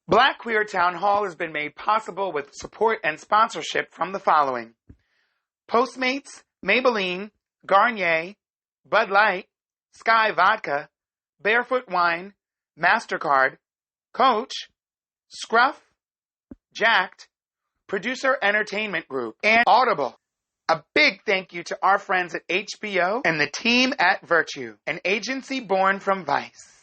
Black Queer Town Hall has been made possible with support and sponsorship from the following: Postmates, Maybelline, Garnier, Bud Light, Sky Vodka, Barefoot Wine, MasterCard, Coach, Scruff, Jacked, Producer Entertainment Group, and Audible. A big thank you to our friends at HBO and the team at Virtue, an agency born from Vice.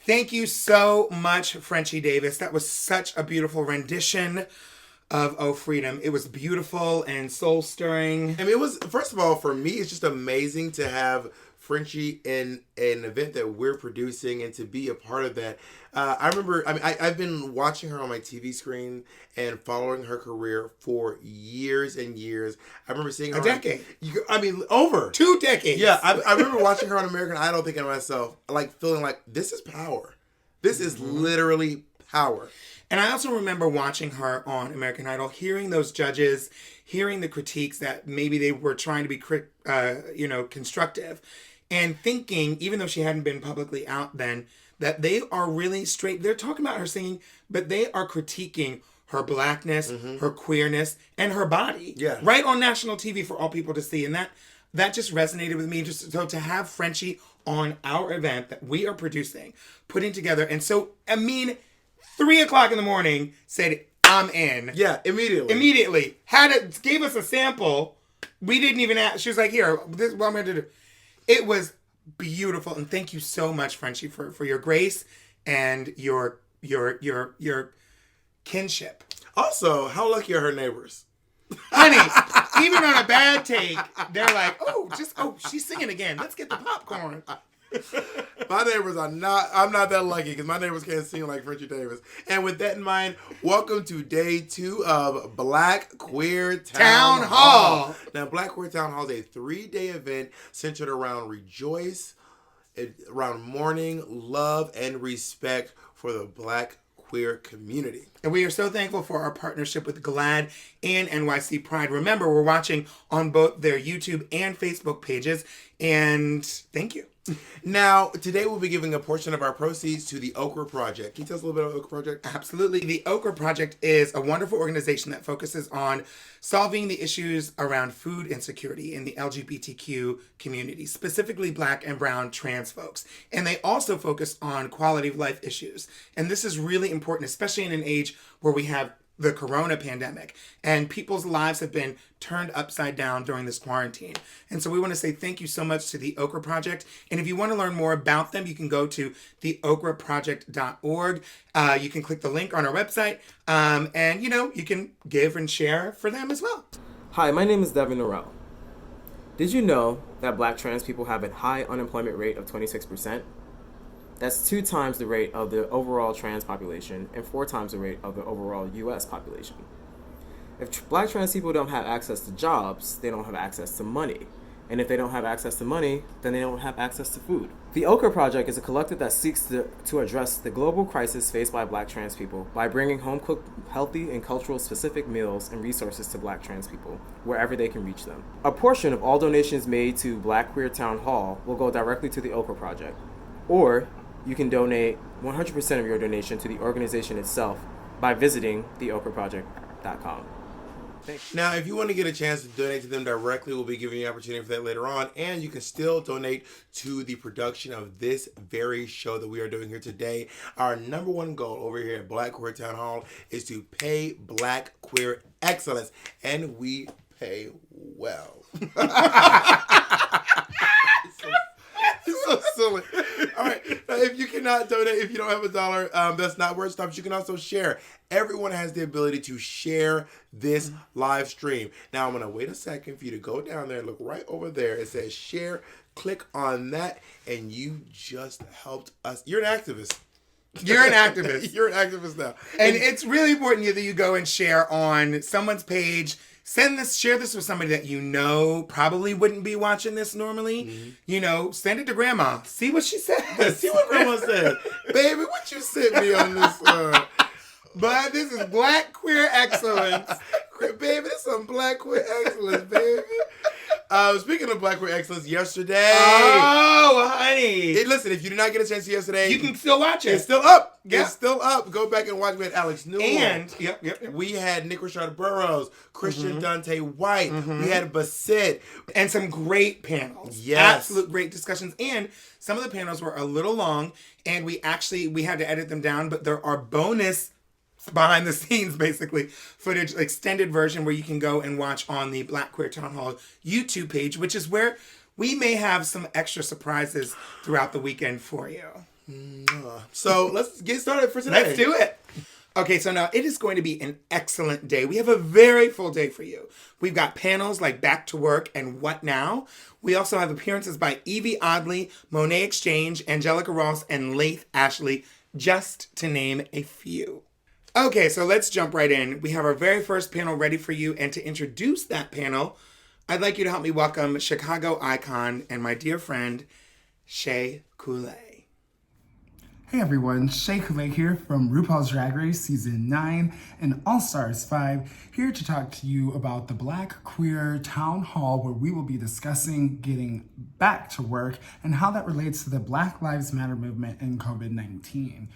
Thank you so much, Frenchie Davis. That was such a beautiful rendition of Oh Freedom. It was beautiful and soul-stirring. I mean, it was, first of all, for me, it's just amazing to have Frenchie in an event that we're producing and to be a part of that. I remember, I've been watching her on my TV screen and following her career for years and years. I remember seeing her. A decade. Over. 2 decades. Yeah, I remember watching her on American Idol thinking to myself, like, feeling like, this is power. This is literally power. And I also remember watching her on American Idol, hearing those judges, hearing the critiques that maybe they were trying to be, constructive, and thinking, even though she hadn't been publicly out then, that they are really straight. They're talking about her singing, but they are critiquing her blackness, her queerness, and her body. Yeah. Right on national TV for all people to see. And that just resonated with me. Just so to have Frenchie on our event that we are producing, putting together. And so, 3:00 in the morning, said, I'm in. Yeah, immediately. Gave us a sample. We didn't even ask. She was like, here, this is what I'm going to do. It was beautiful. And thank you so much, Frenchie, for your grace and your kinship. Also, how lucky are her neighbors? Honey, even on a bad take, they're like, she's singing again. Let's get the popcorn. My neighbors I'm not that lucky because my neighbors can't sing like Frenchie Davis. And with that in mind, welcome to day 2 of Black Queer Town Hall. Now, Black Queer Town Hall is a 3-day event centered around rejoice, around mourning, love, and respect for the Black queer community. And we are so thankful for our partnership with GLAAD and NYC Pride. Remember, we're watching on both their YouTube and Facebook pages. And thank you. Now, today we'll be giving a portion of our proceeds to the Okra Project. Can you tell us a little bit about the Okra Project? Absolutely. The Okra Project is a wonderful organization that focuses on solving the issues around food insecurity in the LGBTQ community, specifically Black and brown trans folks. And they also focus on quality of life issues. And this is really important, especially in an age where we have the corona pandemic and people's lives have been turned upside down during this quarantine. And so we want to say thank you so much to the Okra Project. And if you want to learn more about them, you can go to theokraproject.org. You can click the link on our website and, you can give and share for them as well. Hi, my name is Devin Norrell. Did you know that Black trans people have a high unemployment rate of 26%? That's 2 times the rate of the overall trans population and 4 times the rate of the overall U.S. population. If Black trans people don't have access to jobs, they don't have access to money. And if they don't have access to money, then they don't have access to food. The Okra Project is a collective that seeks to address the global crisis faced by Black trans people by bringing home-cooked, healthy, and cultural specific meals and resources to Black trans people, wherever they can reach them. A portion of all donations made to Black Queer Town Hall will go directly to the Okra Project. Or you can donate 100% of your donation to the organization itself by visiting theokraproject.com. Now, if you want to get a chance to donate to them directly, we'll be giving you an opportunity for that later on. And you can still donate to the production of this very show that we are doing here today. Our number one goal over here at Black Queer Town Hall is to pay Black queer excellence. And we pay well. It's so silly. All right. Now, if you cannot donate, if you don't have $1, that's not where it stops. You can also share. Everyone has the ability to share this live stream. Now, I'm going to wait a second for you to go down there and look right over there. It says share. Click on that, and you just helped us. You're an activist. You're an activist. You're an activist now. And it's really important that you go and share on someone's page. Share this with somebody that you know probably wouldn't be watching this normally. Mm-hmm. Send it to grandma. See what she said. See what grandma said. Baby, what you sent me on this? But this is Black Queer Excellence. Baby, this is some Black Queer Excellence, baby. Speaking of Black Queer Excellence, yesterday. Oh, honey. Listen, if you did not get a chance yesterday, you can still watch it. It's still up. Yep. It's still up. Go back and watch. We had Alex Newell. And, yep. We had Nick Rashard Burroughs, Christian Dante White. We had Bassett. And some great panels. Yes. Absolute great discussions. And some of the panels were a little long, and we had to edit them down, but there are bonus behind the scenes, basically, footage, extended version where you can go and watch on the Black Queer Town Hall YouTube page, which is where we may have some extra surprises throughout the weekend for you. So let's get started for today. Let's do it. Okay, so now it is going to be an excellent day. We have a very full day for you. We've got panels like Back to Work and What Now? We also have appearances by Evie Oddly, Monét Exchange, Angelica Ross, and Laith Ashley, just to name a few. Okay, so let's jump right in. We have our very first panel ready for you, and to introduce that panel, I'd like you to help me welcome Chicago icon and my dear friend, Shea Coulee. Hey everyone, Shea Coulee here from RuPaul's Drag Race Season 9 and All Stars 5, here to talk to you about the Black Queer Town Hall, where we will be discussing getting back to work and how that relates to the Black Lives Matter movement and COVID-19.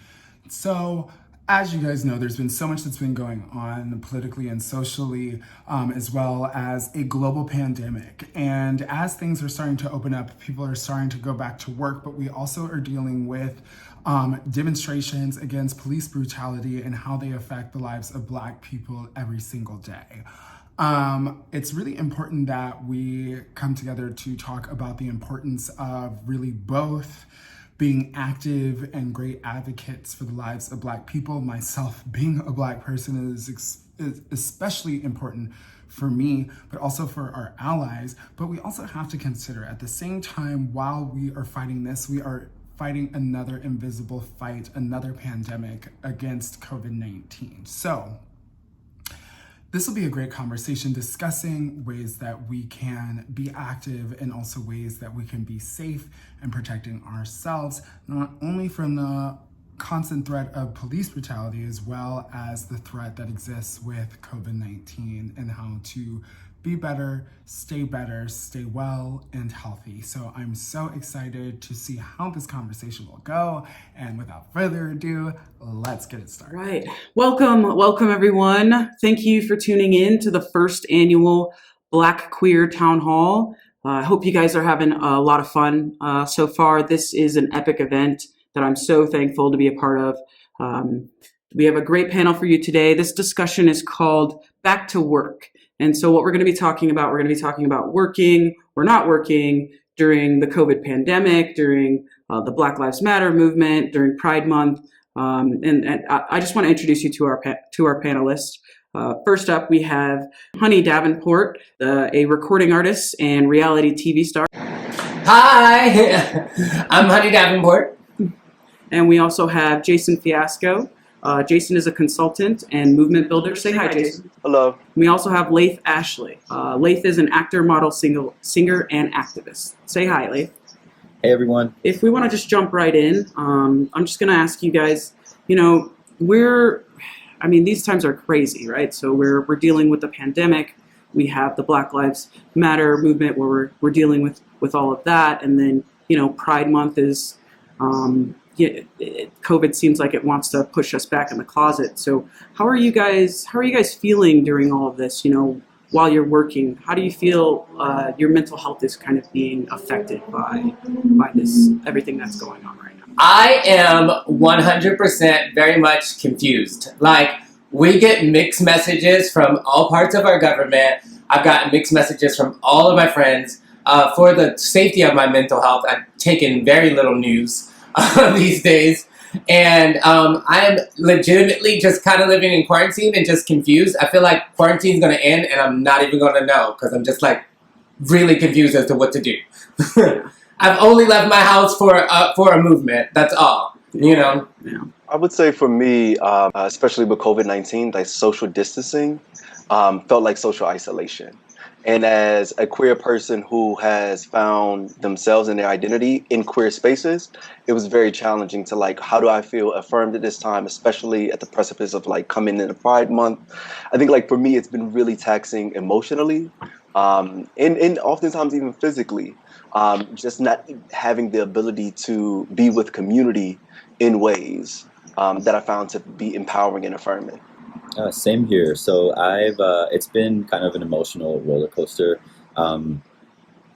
So, as you guys know, there's been so much that's been going on politically and socially, as well as a global pandemic. And as things are starting to open up, people are starting to go back to work, but we also are dealing with demonstrations against police brutality and how they affect the lives of Black people every single day. It's really important that we come together to talk about the importance of really both being active and great advocates for the lives of Black people. Myself, being a Black person is especially important for me, but also for our allies. But we also have to consider at the same time, while we are fighting this, we are fighting another invisible fight, another pandemic against COVID-19. So this will be a great conversation discussing ways that we can be active and also ways that we can be safe and protecting ourselves, not only from the constant threat of police brutality, as well as the threat that exists with COVID-19, and how to be better, stay well, and healthy. So I'm so excited to see how this conversation will go. And without further ado, let's get it started. Right. Welcome everyone. Thank you for tuning in to the first annual Black Queer Town Hall. I hope you guys are having a lot of fun so far. This is an epic event that I'm so thankful to be a part of. We have a great panel for you today. This discussion is called Back to Werq. And so what we're going to be talking about working or not working during the COVID pandemic, during the Black Lives Matter movement, during Pride Month. And I just want to introduce you to our panelists. First up, we have Honey Davenport, a recording artist and reality TV star. Hi, I'm Honey Davenport. And we also have Jason Fiasco. Jason is a consultant and movement builder. Say hi, Jason. Hello. We also have Laith Ashley. Laith is an actor, model, singer, and activist. Say hi, Laith. Hey, everyone. If we want to just jump right in, I'm just going to ask you guys, these times are crazy, right? So we're dealing with the pandemic. We have the Black Lives Matter movement where we're dealing with all of that. And then, Pride Month is... COVID seems like it wants to push us back in the closet. So how are you guys feeling during all of this, while you're working? How do you feel your mental health is kind of being affected by this, everything that's going on right now? I am 100% very much confused. Like, we get mixed messages from all parts of our government. I've gotten mixed messages from all of my friends. For the safety of my mental health, I've taken very little news these days, and I am legitimately just kind of living in quarantine and just confused. I feel like quarantine's going to end and I'm not even going to know because I'm just like really confused as to what to do. I've only left my house for a movement. That's all, Yeah. I would say for me, especially with COVID-19, like social distancing felt like social isolation. And as a queer person who has found themselves and their identity in queer spaces, it was very challenging to how do I feel affirmed at this time, especially at the precipice of coming into Pride Month. I think for me, it's been really taxing emotionally, and oftentimes even physically, just not having the ability to be with community in ways that I found to be empowering and affirming. Same here. So it's been kind of an emotional roller coaster.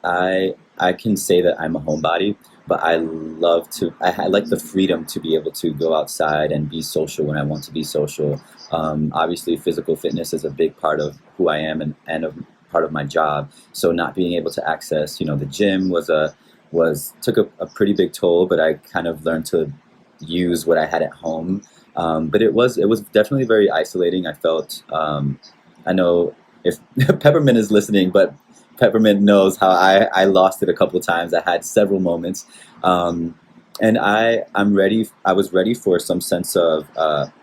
I can say that I'm a homebody, but I like the freedom to be able to go outside and be social when I want to be social. Obviously, physical fitness is a big part of who I am and a part of my job. So not being able to access, the gym took a pretty big toll, but I kind of learned to use what I had at home. But it was definitely very isolating. I felt, I know if Peppermint is listening, but Peppermint knows how I lost it a couple of times. I had several moments. And I was ready for some sense of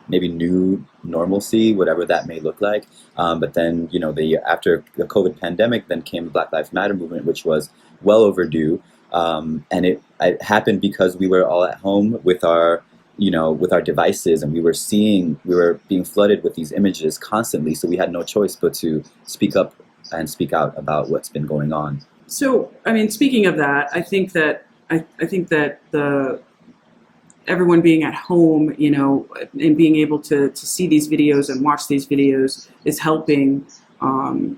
maybe new normalcy, whatever that may look like. But then, after the COVID pandemic, then came the Black Lives Matter movement, which was well overdue. And it happened because we were all at home with our devices, and we were being flooded with these images constantly. So we had no choice but to speak up and speak out about what's been going on. So, speaking of that, I think that everyone being at home, and being able to see these videos and watch these videos is helping, kind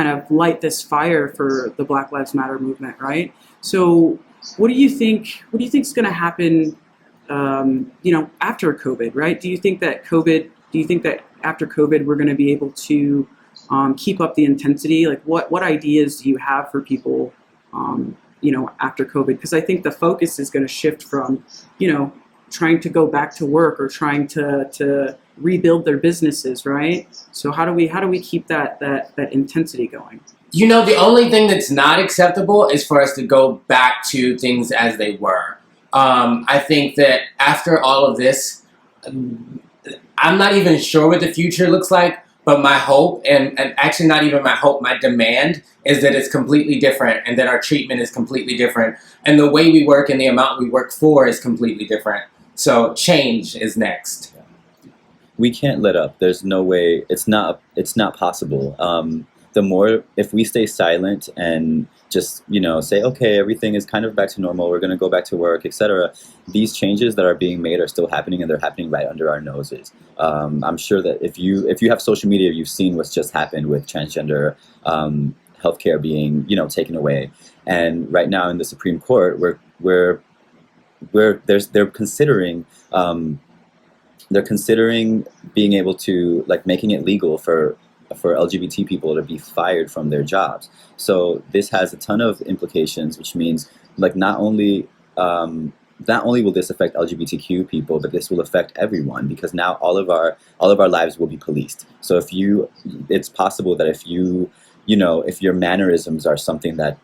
of light this fire for the Black Lives Matter movement, right? So, what do you think is going to happen, after COVID, right? Do you think that after COVID we're going to be able to keep up the intensity? Like, what ideas do you have for people, after COVID? Because I think the focus is going to shift from, trying to go back to work or trying to rebuild their businesses, right? So how do we keep that intensity going? The only thing that's not acceptable is for us to go back to things as they were. I think that after all of this, I'm not even sure what the future looks like But my hope, and actually not even my hope, my demand is that it's completely different and that our treatment is completely different. And the way we work and the amount we work for is completely different. So change is next. We can't let up. There's no way. It's not possible. The more, if we stay silent and just, say, okay, everything is kind of back to normal, we're going to go back to work, etc. These changes that are being made are still happening, and they're happening right under our noses. I'm sure that if you have social media, you've seen what's just happened with transgender healthcare being, taken away. And right now in the Supreme Court, they're considering being able to, like, making it legal for LGBT people to be fired from their jobs. So this has a ton of implications, which means, like, not only will this affect LGBTQ people, but this will affect everyone, because now all of our lives will be policed. So it's possible that if your mannerisms are something that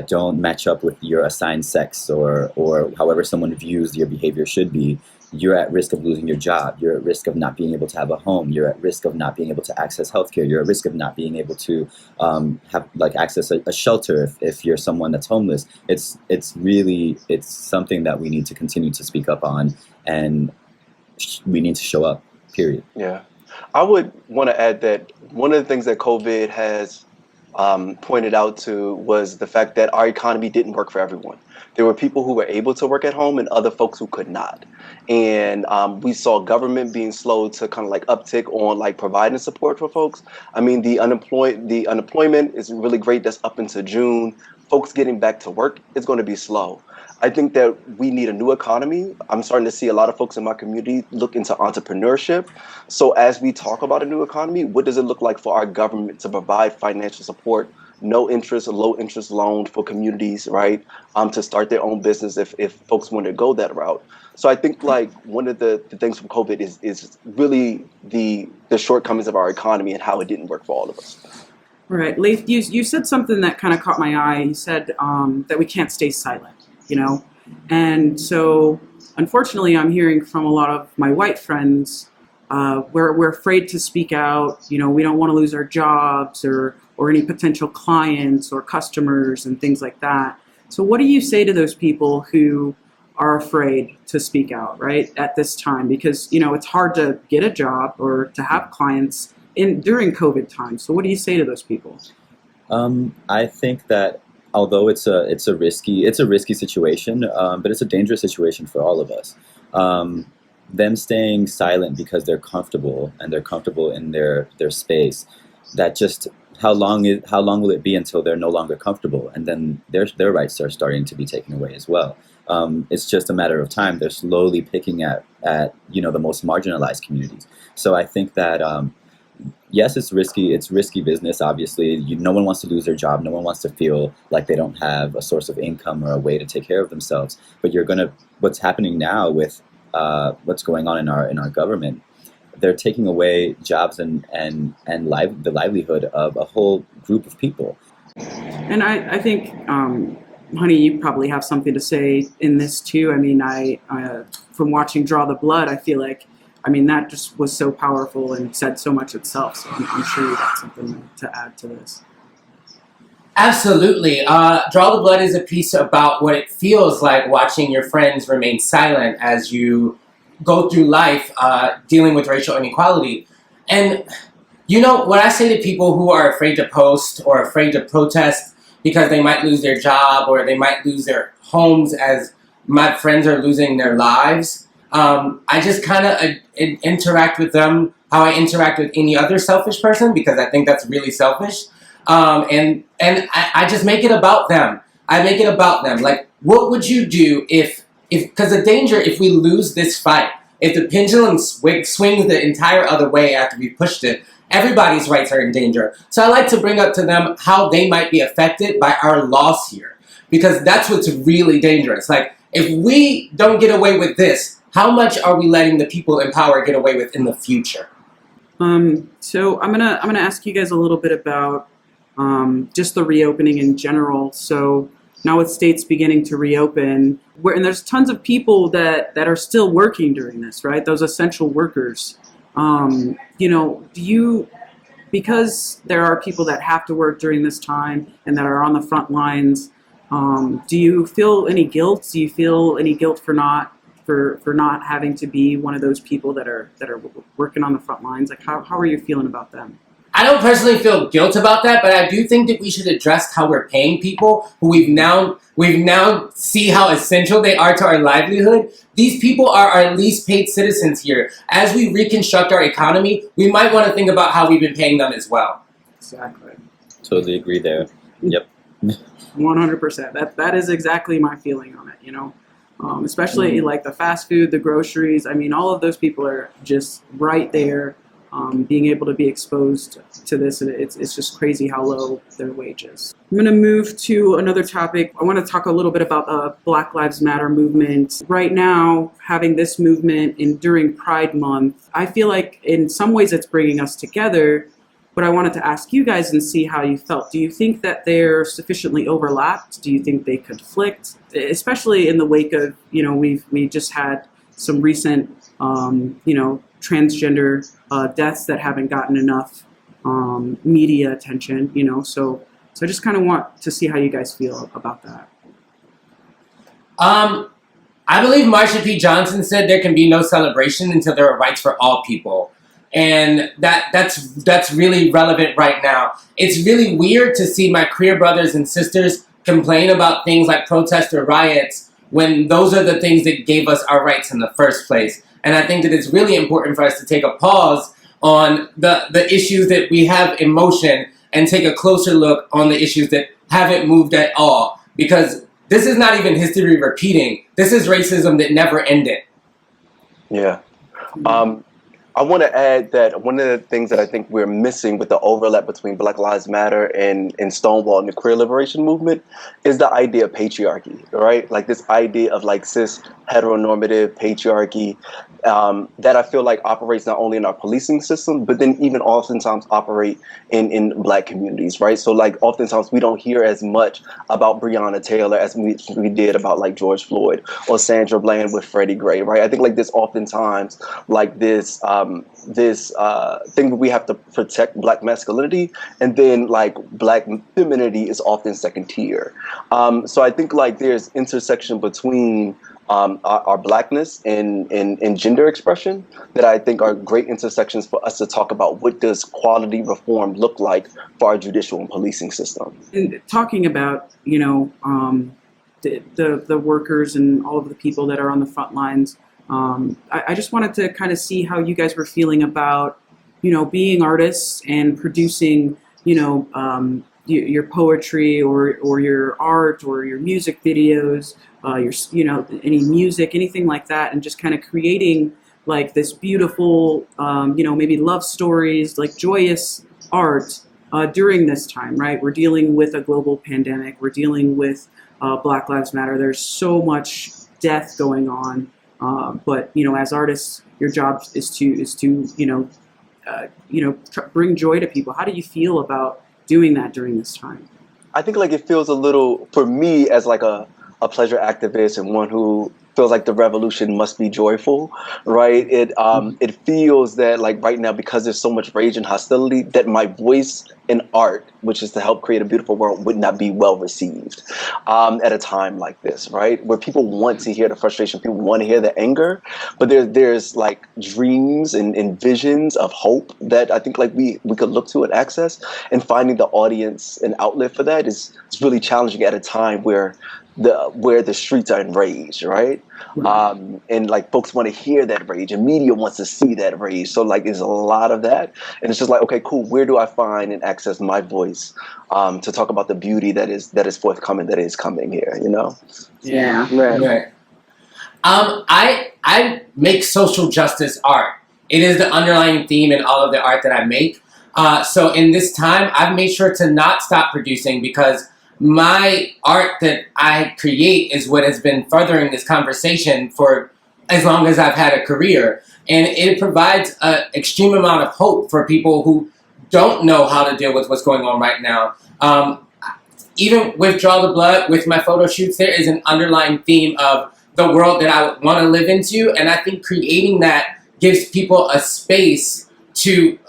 don't match up with your assigned sex or however someone views your behavior should be, you're at risk of losing your job. You're at risk of not being able to have a home. You're at risk of not being able to access healthcare. You're at risk of not being able to access a shelter if you're someone that's homeless. It's something that we need to continue to speak up on, and we need to show up, period. Yeah. I would want to add that one of the things that COVID has pointed out to was the fact that our economy didn't work for everyone. There were people who were able to work at home and other folks who could not. And we saw government being slow to kind of like uptick on like providing support for folks. I mean, the unemployment is really great. That's up into June. Folks getting back to work is going to be slow. I think that we need a new economy. I'm starting to see a lot of folks in my community look into entrepreneurship. So as we talk about a new economy, what does it look like for our government to provide financial support, no interest or low interest loans for communities, right? To start their own business if folks want to go that route. So I think like one of the things from COVID is really the shortcomings of our economy and how it didn't work for all of us. Right. Laith, you said something that kind of caught my eye. You said that we can't stay silent, And so, unfortunately, I'm hearing from a lot of my white friends, we're afraid to speak out. We don't want to lose our jobs or any potential clients or customers and things like that. So what do you say to those people who are afraid to speak out, right, at this time? Because, it's hard to get a job or to have clients during COVID time. So what do you say to those people? I think that although it's a risky situation, but it's a dangerous situation for all of us. Them staying silent because they're comfortable and they're comfortable in their space. That just how long will it be until they're no longer comfortable, and then their rights are starting to be taken away as well. It's just a matter of time. They're slowly picking at the most marginalized communities. So I think that. Yes, it's risky. It's risky business, obviously. No one wants to lose their job. No one wants to feel like they don't have a source of income or a way to take care of themselves. But what's happening now with what's going on in our government, they're taking away jobs and the livelihood of a whole group of people. And I think, Honey, you probably have something to say in this too. I mean, I from watching Draw the Blood, I feel like, that just was so powerful and said so much itself. So I'm sure you got something to add to this. Absolutely. Draw the Blood is a piece about what it feels like watching your friends remain silent as you go through life dealing with racial inequality. And, what I say to people who are afraid to post or afraid to protest because they might lose their job or they might lose their homes as my friends are losing their lives, I just kind of interact with them how I interact with any other selfish person, because I think that's really selfish. And I just make it about them. I make it about them. Like, what would you do because the danger, if we lose this fight, if the pendulum swings the entire other way after we pushed it, everybody's rights are in danger. So I like to bring up to them how they might be affected by our loss here, because that's what's really dangerous. Like, if we don't get away with this, how much are we letting the people in power get away with in the future? So I'm gonna ask you guys a little bit about just the reopening in general. So now with states beginning to reopen, and there's tons of people that are still working during this, right? Those essential workers. Do you, because there are people that have to work during this time and that are on the front lines, do you feel any guilt? Do you feel any guilt for not having to be one of those people that are working on the front lines? Like, how are you feeling about them? I don't personally feel guilt about that, but I do think that we should address how we're paying people who we've now see how essential they are to our livelihood. These people are our least paid citizens here. As we reconstruct our economy, we might want to think about how we've been paying them as well. Exactly. Totally agree there. Yep. 100%. That is exactly my feeling on it. Especially like the fast food, the groceries. I mean, all of those people are just right there. Being able to be exposed to this, and it's just crazy how low their wage is. I'm going to move to another topic. I want to talk a little bit about the Black Lives Matter movement. Right now, having this movement during Pride Month, I feel like in some ways it's bringing us together, but I wanted to ask you guys and see how you felt. Do you think that they're sufficiently overlapped? Do you think they conflict? Especially in the wake of, we just had some recent, transgender deaths that haven't gotten enough media attention, so I just kind of want to see how you guys feel about that. I believe Marsha P. Johnson said there can be no celebration until there are rights for all people. And that's really relevant right now. It's really weird to see my queer brothers and sisters complain about things like protests or riots when those are the things that gave us our rights in the first place. And I think that it's really important for us to take a pause on the issues that we have in motion and take a closer look on the issues that haven't moved at all. Because this is not even history repeating. This is racism that never ended. Yeah. I want to add that one of the things that I think we're missing with the overlap between Black Lives Matter and Stonewall and the queer liberation movement is the idea of patriarchy, right? Like this idea of like cis heteronormative patriarchy that I feel like operates not only in our policing system, but then even oftentimes operate in Black communities, right? So like oftentimes we don't hear as much about Breonna Taylor as we did about like George Floyd or Sandra Bland with Freddie Gray, right? I think like this oftentimes like this thing that we have to protect Black masculinity, and then like Black femininity is often second tier. So I think like there's intersection between our Blackness and gender expression that I think are great intersections for us to talk about what does quality reform look like for our judicial and policing system. And talking about, the workers and all of the people that are on the front lines, I just wanted to kind of see how you guys were feeling about, being artists and producing, your poetry or your art or your music videos, any music, anything like that, and just kind of creating like this beautiful, maybe love stories, like joyous art during this time, right? We're dealing with a global pandemic. We're dealing with Black Lives Matter. There's so much death going on. But as artists, your job is to bring joy to people. How do you feel about doing that during this time? I think like it feels a little, for me as like a pleasure activist and one who feels like the revolution must be joyful, right? It feels that like right now, because there's so much rage and hostility, that my voice in art, which is to help create a beautiful world, would not be well received at a time like this, right? Where people want to hear the frustration, people want to hear the anger, but there's like dreams and visions of hope that I think like we could look to and access, and finding the audience and outlet for that is really challenging at a time where the streets are enraged, right? And like folks want to hear that rage, and media wants to see that rage. So like there's a lot of that, and it's just like, okay, cool. Where do I find and access my voice to talk about the beauty that is forthcoming, that is coming here? Yeah. Right. I make social justice art. It is the underlying theme in all of the art that I make. So in this time, I've made sure to not stop producing, because my art that I create is what has been furthering this conversation for as long as I've had a career. And it provides an extreme amount of hope for people who don't know how to deal with what's going on right now. Even with Draw the Blood, with my photo shoots, there is an underlying theme of the world that I want to live into. And I think creating that gives people a space to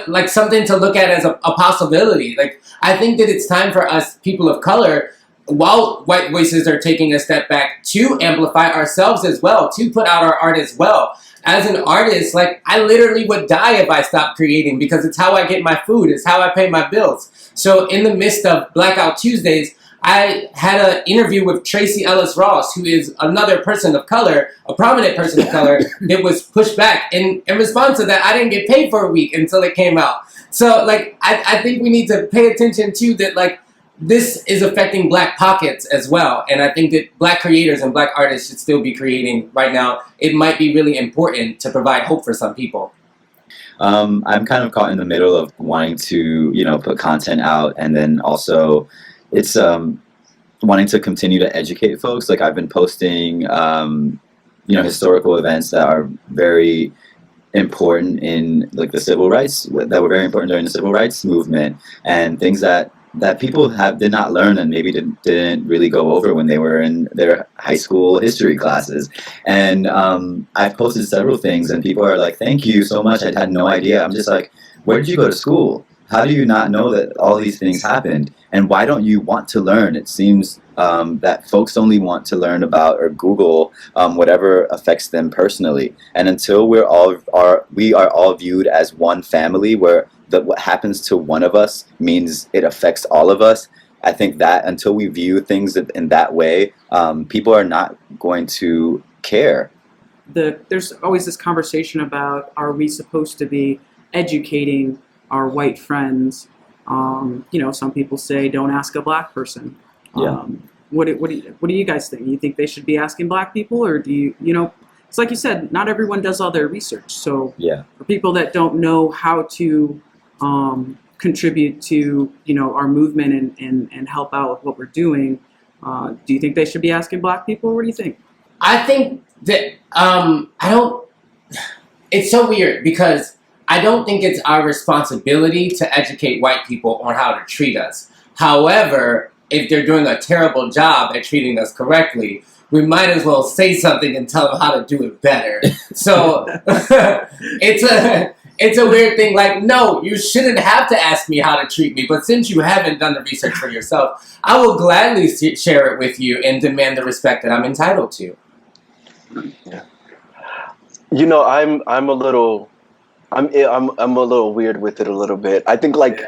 like something to look at as a possibility. Like, I think that it's time for us, people of color, while white voices are taking a step back, to amplify ourselves as well, to put out our art as well. As an artist, like, I literally would die if I stopped creating, because it's how I get my food, it's how I pay my bills. So in the midst of Blackout Tuesdays, I had an interview with Tracee Ellis Ross, who is another person of color, a prominent person of color, that was pushed back. And in response to that, I didn't get paid for a week until it came out. So, like, I think we need to pay attention to that, like, this is affecting Black pockets as well. And I think that Black creators and Black artists should still be creating right now. It might be really important to provide hope for some people. I'm kind of caught in the middle of wanting to, put content out, and then also it's wanting to continue to educate folks. Like, I've been posting, historical events that are very important in, like, the civil rights, that were very important during the civil rights movement, and things that people did not learn and maybe didn't really go over when they were in their high school history classes. And I've posted several things, and people are like, "Thank you so much. I had no idea." I'm just like, "Where did you go to school? How do you not know that all these things happened? And why don't you want to learn?" It seems that folks only want to learn about or Google whatever affects them personally. And until we are all viewed as one family, where what happens to one of us means it affects all of us, I think that until we view things in that way, people are not going to care. There's always this conversation about, are we supposed to be educating our white friends? Some people say, don't ask a Black person. Yeah. What do you guys think? You think they should be asking Black people, or do you it's like you said, not everyone does all their research. So yeah, for people that don't know how to contribute to our movement and help out with what we're doing, do you think they should be asking Black people? What do you think? I think that it's so weird, because I don't think it's our responsibility to educate white people on how to treat us. However, if they're doing a terrible job at treating us correctly, we might as well say something and tell them how to do it better. So it's a weird thing. Like, no, you shouldn't have to ask me how to treat me. But since you haven't done the research for yourself, I will gladly share it with you and demand the respect that I'm entitled to. Yeah. I'm a little weird with it a little bit. I think, like,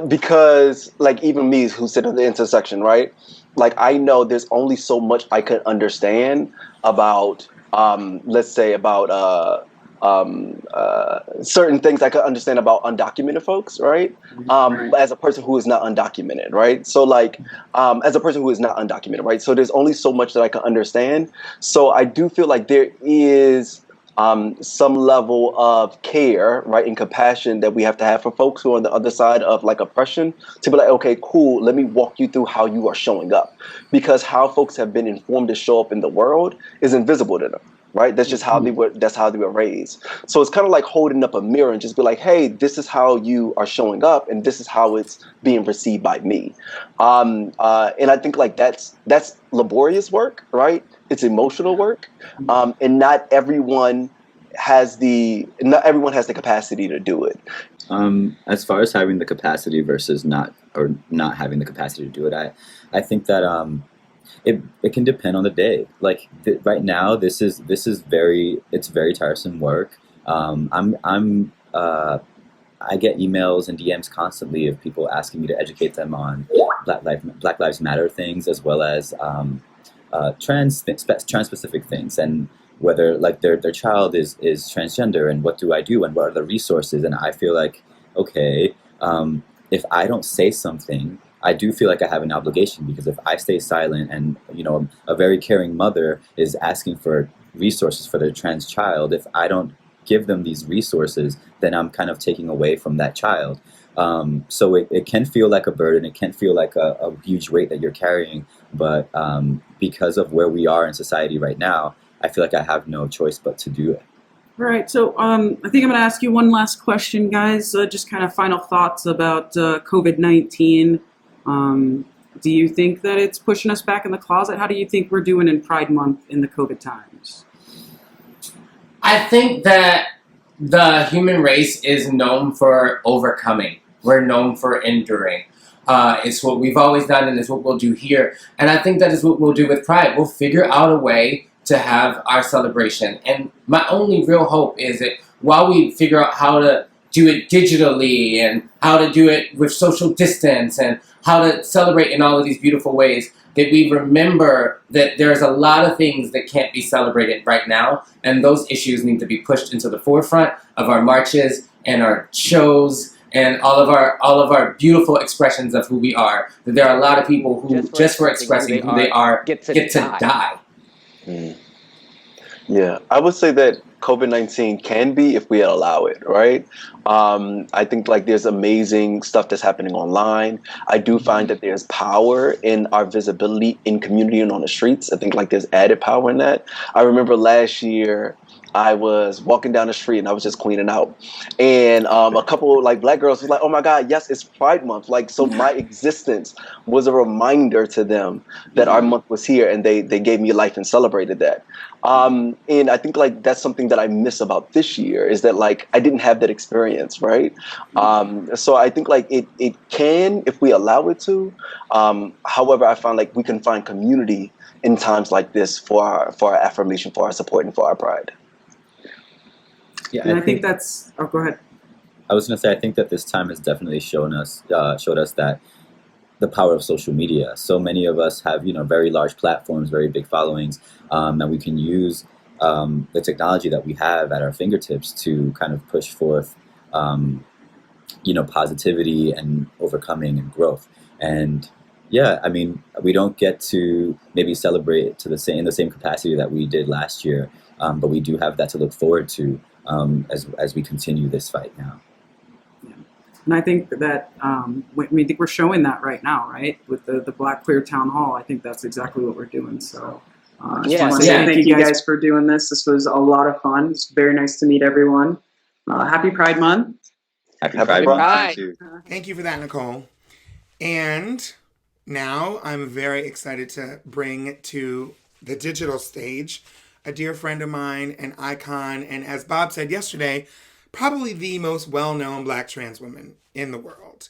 because, like, even me, who sit at the intersection, right? Like, I know there's only so much I could understand about, let's say, about certain things I could understand about undocumented folks, right? As a person who is not undocumented, right? So, like, as a person who is not undocumented, right? So there's only so much that I can understand. So I do feel like there is some level of care, right, and compassion that we have to have for folks who are on the other side of, like, oppression, to be like, okay, cool, let me walk you through how you are showing up, because how folks have been informed to show up in the world is invisible to them, right? That's just how they were raised. So it's kind of like holding up a mirror and just be like, hey, this is how you are showing up, and this is how it's being received by me. And I think, like, that's laborious work, right? It's emotional work, and not everyone has the capacity to do it. As far as having the capacity versus not having the capacity to do it, I think that it can depend on the day. Like, right now, it's very tiresome work. I get emails and DMs constantly of people asking me to educate them on Black Lives Matter things, as well as trans specific things, and whether, like, their child is transgender, and what do I do, and what are the resources. And I feel like, okay, if I don't say something, I do feel like I have an obligation, because if I stay silent, and a very caring mother is asking for resources for their trans child, if I don't give them these resources, then I'm kind of taking away from that child. So it can feel like a burden. It can feel like a huge weight that you're carrying. But because of where we are in society right now, I feel like I have no choice but to do it. All right. So I think I'm going to ask you one last question, guys. Just kind of final thoughts about COVID-19. Do you think that it's pushing us back in the closet? How do you think we're doing in Pride Month in the COVID times? I think that the human race is known for overcoming. We're known for enduring. It's what we've always done, and it's what we'll do here. And I think that is what we'll do with Pride. We'll figure out a way to have our celebration. And my only real hope is that while we figure out how to do it digitally and how to do it with social distance and how to celebrate in all of these beautiful ways, that we remember that there's a lot of things that can't be celebrated right now, and those issues need to be pushed into the forefront of our marches and our shows and all of our beautiful expressions of who we are. That there are a lot of people who just for expressing who they are get to die. Mm. Yeah, I would say that COVID-19 can be if we allow it, right? I think like there's amazing stuff that's happening online. I do find that there's power in our visibility in community and on the streets. I think like there's added power in that. I remember last year I was walking down the street and I was just cleaning out. And a couple like black girls was like, oh my God, yes, it's Pride Month. Like, so my existence was a reminder to them that our month was here, and they gave me life and celebrated that. And I think like that's something that I miss about this year is that like I didn't have that experience, right? So I think like it can if we allow it to. However, I found like we can find community in times like this for our affirmation, for our support, and for our pride. Yeah, and I think that's. Oh, go ahead. I was going to say, I think that this time has definitely showed us that the power of social media. So many of us have, very large platforms, very big followings, and we can use the technology that we have at our fingertips to kind of push forth, positivity and overcoming and growth. And yeah, I mean, we don't get to maybe celebrate in the same capacity that we did last year, but we do have that to look forward to as we continue this fight now. And I think that I think we're showing that right now, right? With the Black Queer Town Hall, I think that's exactly what we're doing. So, I just want to say thank you guys for doing this. This was a lot of fun. It's very nice to meet everyone. Happy Pride Month. Happy Pride Month. Thank you for that, Nicole. And now I'm very excited to bring to the digital stage a dear friend of mine, an icon, and as Bob said yesterday, probably the most well-known Black trans woman in the world.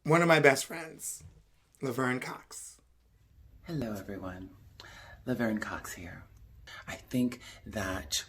One of my best friends, Laverne Cox. Hello, everyone. Laverne Cox here. I think that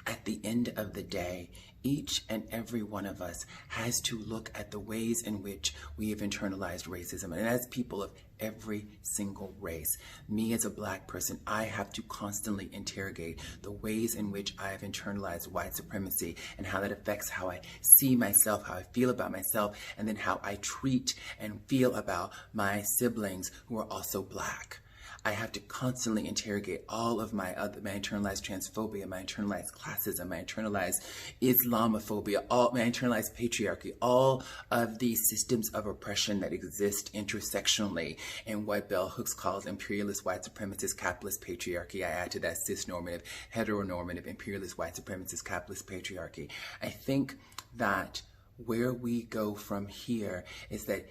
at the end of the day, each and every one of us has to look at the ways in which we have internalized racism. And as people of every single race, me as a Black person, I have to constantly interrogate the ways in which I have internalized white supremacy and how that affects how I see myself, how I feel about myself, and then how I treat and feel about my siblings who are also Black. I have to constantly interrogate all of my internalized transphobia, my internalized classism, my internalized Islamophobia, my internalized patriarchy, all of these systems of oppression that exist intersectionally in what Bell Hooks calls imperialist, white supremacist, capitalist patriarchy. I add to that cisnormative, heteronormative, imperialist, white supremacist, capitalist patriarchy. I think that where we go from here is that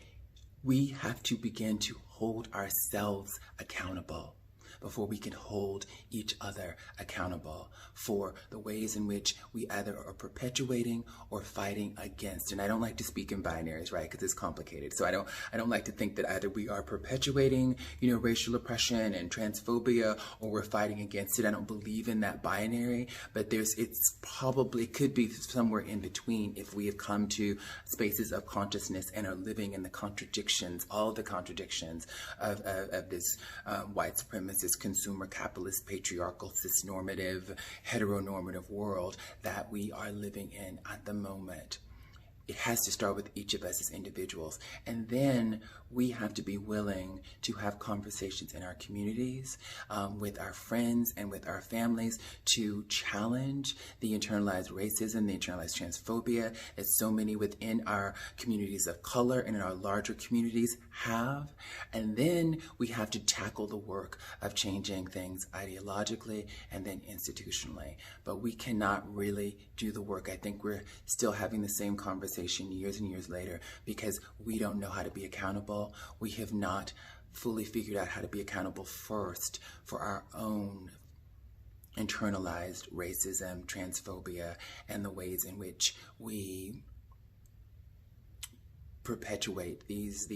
we have to begin to hold ourselves accountable before we can hold each other accountable for the ways in which we either are perpetuating or fighting against. And I don't like to speak in binaries, right? Because it's complicated. So I don't like to think that either we are perpetuating, racial oppression and transphobia, or we're fighting against it. I don't believe in that binary, but it could be somewhere in between if we have come to spaces of consciousness and are living in the contradictions, all the contradictions of this white supremacist, consumer capitalist, patriarchal, cisnormative, heteronormative world that we are living in at the moment. It has to start with each of us as individuals. And then we have to be willing to have conversations in our communities, with our friends and with our families, to challenge the internalized racism, the internalized transphobia that so many within our communities of color and in our larger communities have. And then we have to tackle the work of changing things ideologically and then institutionally. But we cannot really do the work. I think we're still having the same conversation years and years later because we don't know how to be accountable. We have not fully figured out how to be accountable first for our own internalized racism, transphobia, and the ways in which we perpetuate these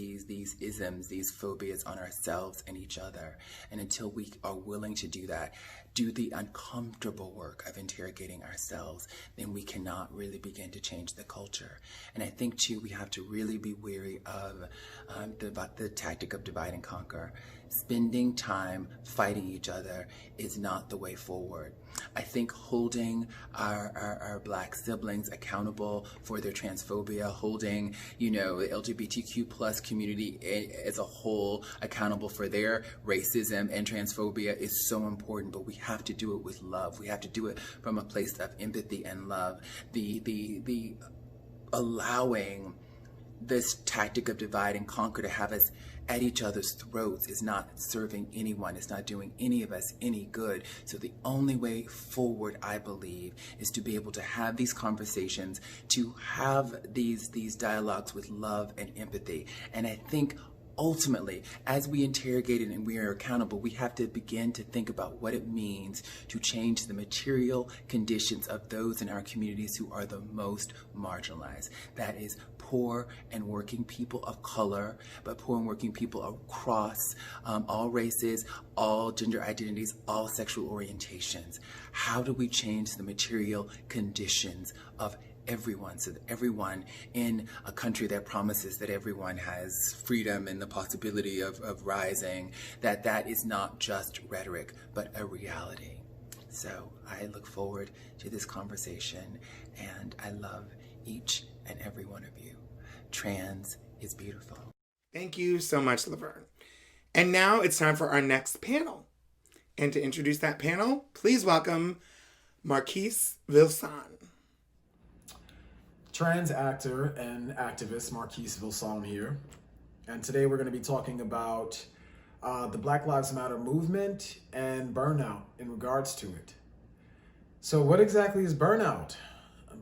isms, these phobias on ourselves and each other. And until we are willing to do that, do the uncomfortable work of interrogating ourselves, then we cannot really begin to change the culture. And I think too, we have to really be wary of the tactic of divide and conquer. Spending time fighting each other is not the way forward. I think holding our Black siblings accountable for their transphobia, holding, the LGBTQ plus community as a whole accountable for their racism and transphobia is so important, but we have to do it with love. We have to do it from a place of empathy and love. The allowing this tactic of divide and conquer to have us at each other's throats is not serving anyone. It's not doing any of us any good. So the only way forward, I believe, is to be able to have these conversations, to have these dialogues with love and empathy. And I think ultimately, as we interrogate it and we are accountable, we have to begin to think about what it means to change the material conditions of those in our communities who are the most marginalized. That is poor and working people of color, but poor and working people across all races, all gender identities, all sexual orientations. How do we change the material conditions of everyone, so that everyone in a country that promises that everyone has freedom and the possibility of rising, that is not just rhetoric, but a reality. So I look forward to this conversation, and I love each and every one of you. Trans is beautiful. Thank you so much, Laverne. And now it's time for our next panel. And to introduce that panel, please welcome Marquise Vilson. Trans actor and activist Marquise Vilson here. And today we're going to be talking about the Black Lives Matter movement and burnout in regards to it. So what exactly is burnout?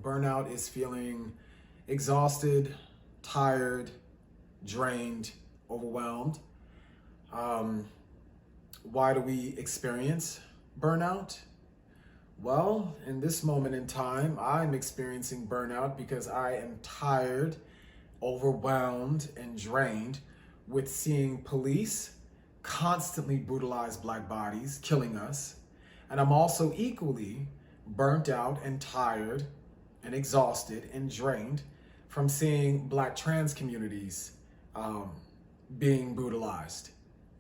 Burnout is feeling exhausted, tired, drained, overwhelmed. Why do we experience burnout? Well, in this moment in time, I'm experiencing burnout because I am tired, overwhelmed, and drained with seeing police constantly brutalize Black bodies, killing us. And I'm also equally burnt out and tired and exhausted and drained from seeing Black trans communities being brutalized,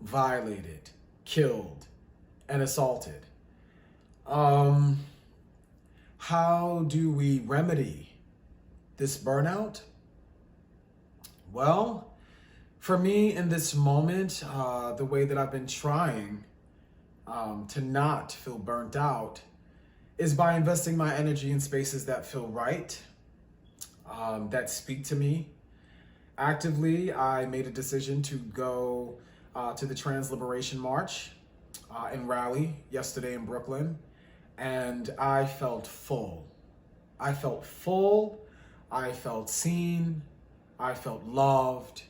violated, killed, and assaulted. How do we remedy this burnout? Well, for me in this moment, the way that I've been trying to not feel burnt out is by investing my energy in spaces that feel right, that speak to me. Actively, I made a decision to go to the Trans Liberation March and rally yesterday in Brooklyn. And I felt full. I felt full, I felt seen, I felt loved,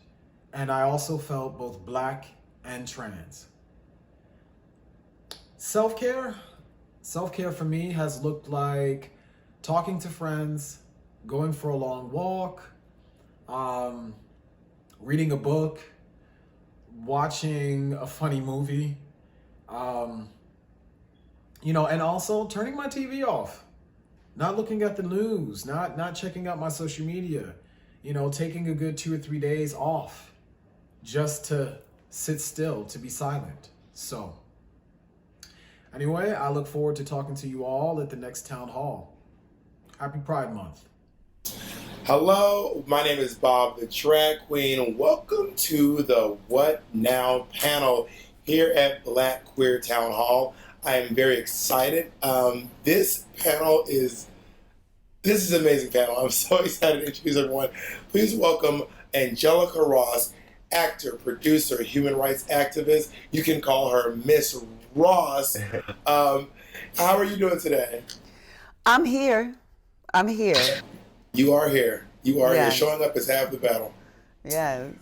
and I also felt both Black and trans. Self-care for me has looked like talking to friends, going for a long walk, reading a book, watching a funny movie, and also turning my TV off, not looking at the news, not checking out my social media, taking a good 2 or 3 days off just to sit still, to be silent. So anyway, I look forward to talking to you all at the next town hall. Happy Pride Month. Hello, my name is Bob, the Drag Queen, and welcome to the What Now panel here at Black Queer Town Hall. I am very excited. This is an amazing panel. I'm so excited to introduce everyone. Please welcome Angelica Ross, actor, producer, human rights activist. You can call her Miss Ross. How are you doing today? I'm here. You are here. Yes. Showing up is half the battle. Yes.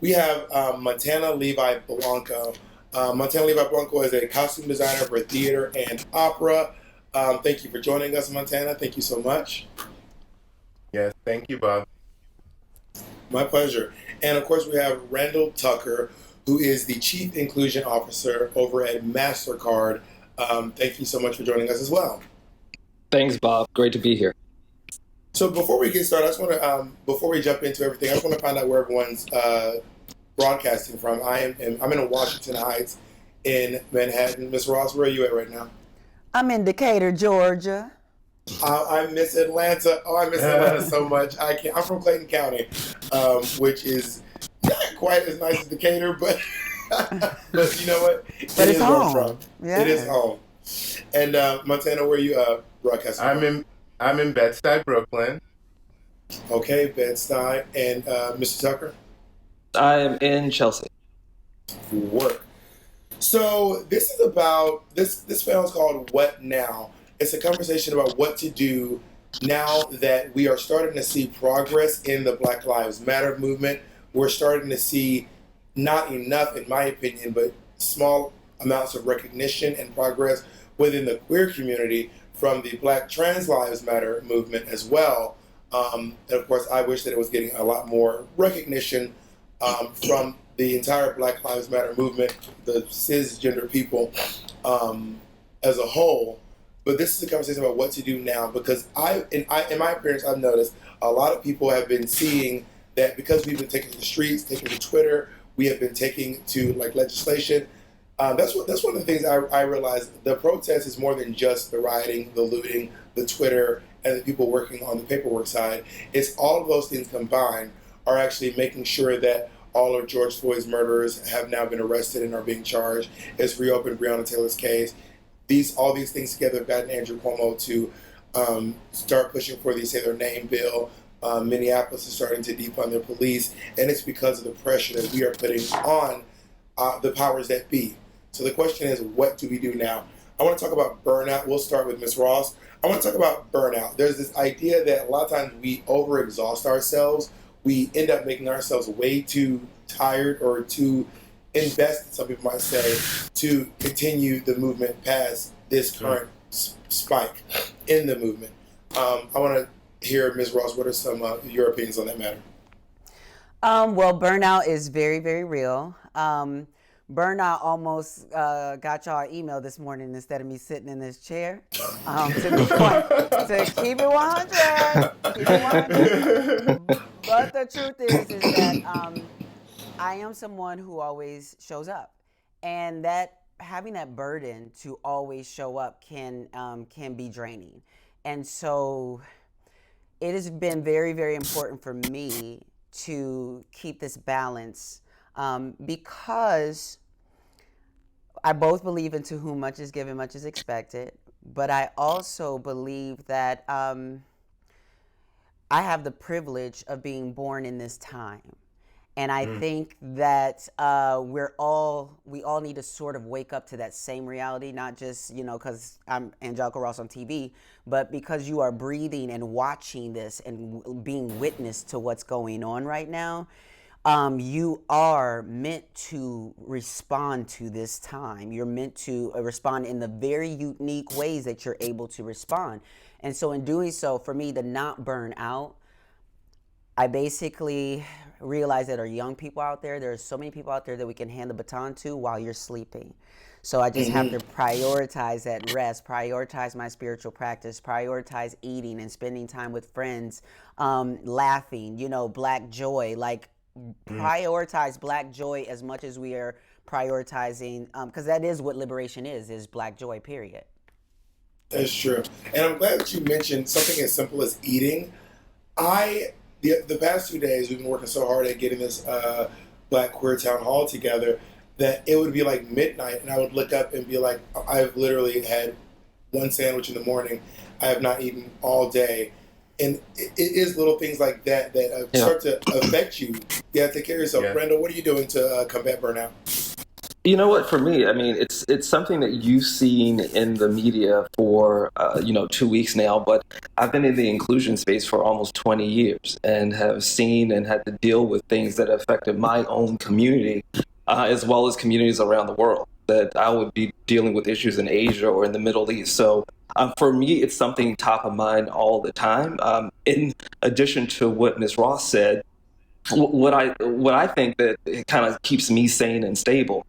We have Montana Levi Blanco. Montana Levi Blanco is a costume designer for theater and opera. Thank you for joining us, Montana. Thank you so much. Yes, thank you, Bob. My pleasure. And of course, we have Randall Tucker, who is the Chief Inclusion Officer over at MasterCard. Thank you so much for joining us as well. Thanks, Bob. Great to be here. So before we get started, I just want to, before we jump into everything, I just want to find out where everyone's broadcasting from. I'm in Washington Heights in Manhattan. Ms. Ross, where are you at right now? I'm in Decatur, Georgia. I miss Atlanta. Oh, I miss Atlanta so much. I'm from Clayton County, which is not quite as nice as Decatur, but but you know what? But it's home. Where I'm from. Yeah. It is home. And Montana, where are you broadcasting? I'm in Bed-Stuy, Brooklyn. Okay, Bed-Stuy. And Mr. Tucker? I am in Chelsea. Werq. So this is about this panel is called What Now? It's a conversation about what to do now that we are starting to see progress in the Black Lives Matter movement. We're starting to see not enough, in my opinion, but small amounts of recognition and progress within the queer community from the Black Trans Lives Matter movement as well. And of course, I wish that it was getting a lot more recognition from the entire Black Lives Matter movement, the cisgender people as a whole. But this is a conversation about what to do now, because in my experience, I've noticed a lot of people have been seeing that because we've been taking to the streets, taking to Twitter, we have been taking to like legislation. That's one of the things I realized. The protest is more than just the rioting, the looting, the Twitter, and the people working on the paperwork side. It's all of those things combined are actually making sure that all of George Floyd's murderers have now been arrested and are being charged. It's reopened Breonna Taylor's case. All these things together have gotten Andrew Cuomo to start pushing for the Say Their Name bill. Minneapolis is starting to defund their police, and it's because of the pressure that we are putting on the powers that be. So the question is, what do we do now? I want to talk about burnout. We'll start with Ms. Ross. I want to talk about burnout. There's this idea that a lot of times we overexhaust ourselves. We end up making ourselves way too tired or too invested, some people might say, to continue the movement past this current spike in the movement. I want to hear, Ms. Ross, what are some of your opinions on that matter? Well, burnout is very, very real. Burnout almost got y'all an email this morning instead of me sitting in this chair. To keep it 100. Keep it 100. But the truth is that I am someone who always shows up, and that having that burden to always show up can be draining. And so it has been very, very important for me to keep this balance because I both believe in to whom much is given, much is expected, but I also believe that I have the privilege of being born in this time. And I think that we all need to sort of wake up to that same reality, not just, because I'm Angelica Ross on TV, but because you are breathing and watching this and being witness to what's going on right now. You are meant to respond to this time. You're meant to respond in the very unique ways that you're able to respond. And so in doing so, for me to not burn out, I basically realize that there are young people out there. There are so many people out there that we can hand the baton to while you're sleeping. So I just have to prioritize that rest, prioritize my spiritual practice, prioritize eating and spending time with friends, laughing, Black joy, prioritize Black joy as much as we are prioritizing, because that is what liberation is Black joy, period. That's true. And I'm glad that you mentioned something as simple as eating. The past 2 days, we've been working so hard at getting this Black Queer Town Hall together that it would be like midnight, and I would look up and be like, I've literally had one sandwich in the morning. I have not eaten all day. And it is little things like that that start to affect you. You have to take care of yourself. Yeah. Randall, what are you doing to combat burnout? You know what? For me, I mean, it's something that you've seen in the media for 2 weeks now. But I've been in the inclusion space for almost 20 years and have seen and had to deal with things that affected my own community as well as communities around the world, that I would be dealing with issues in Asia or in the Middle East. So for me, it's something top of mind all the time. In addition to what Ms. Ross said, what I think that it kind of keeps me sane and stable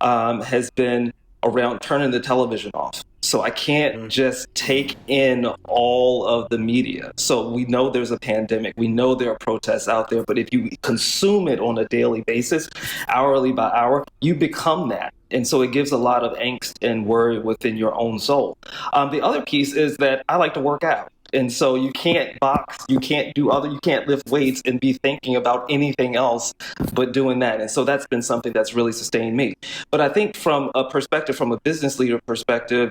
has been around turning the television off. So I can't just take in all of the media. So we know there's a pandemic. We know there are protests out there. But if you consume it on a daily basis, hourly by hour, you become that. And so it gives a lot of angst and worry within your own soul. The other piece is that I like to work out. And so you can't box, you can't lift weights and be thinking about anything else but doing that. And so that's been something that's really sustained me. But I think from a business leader perspective,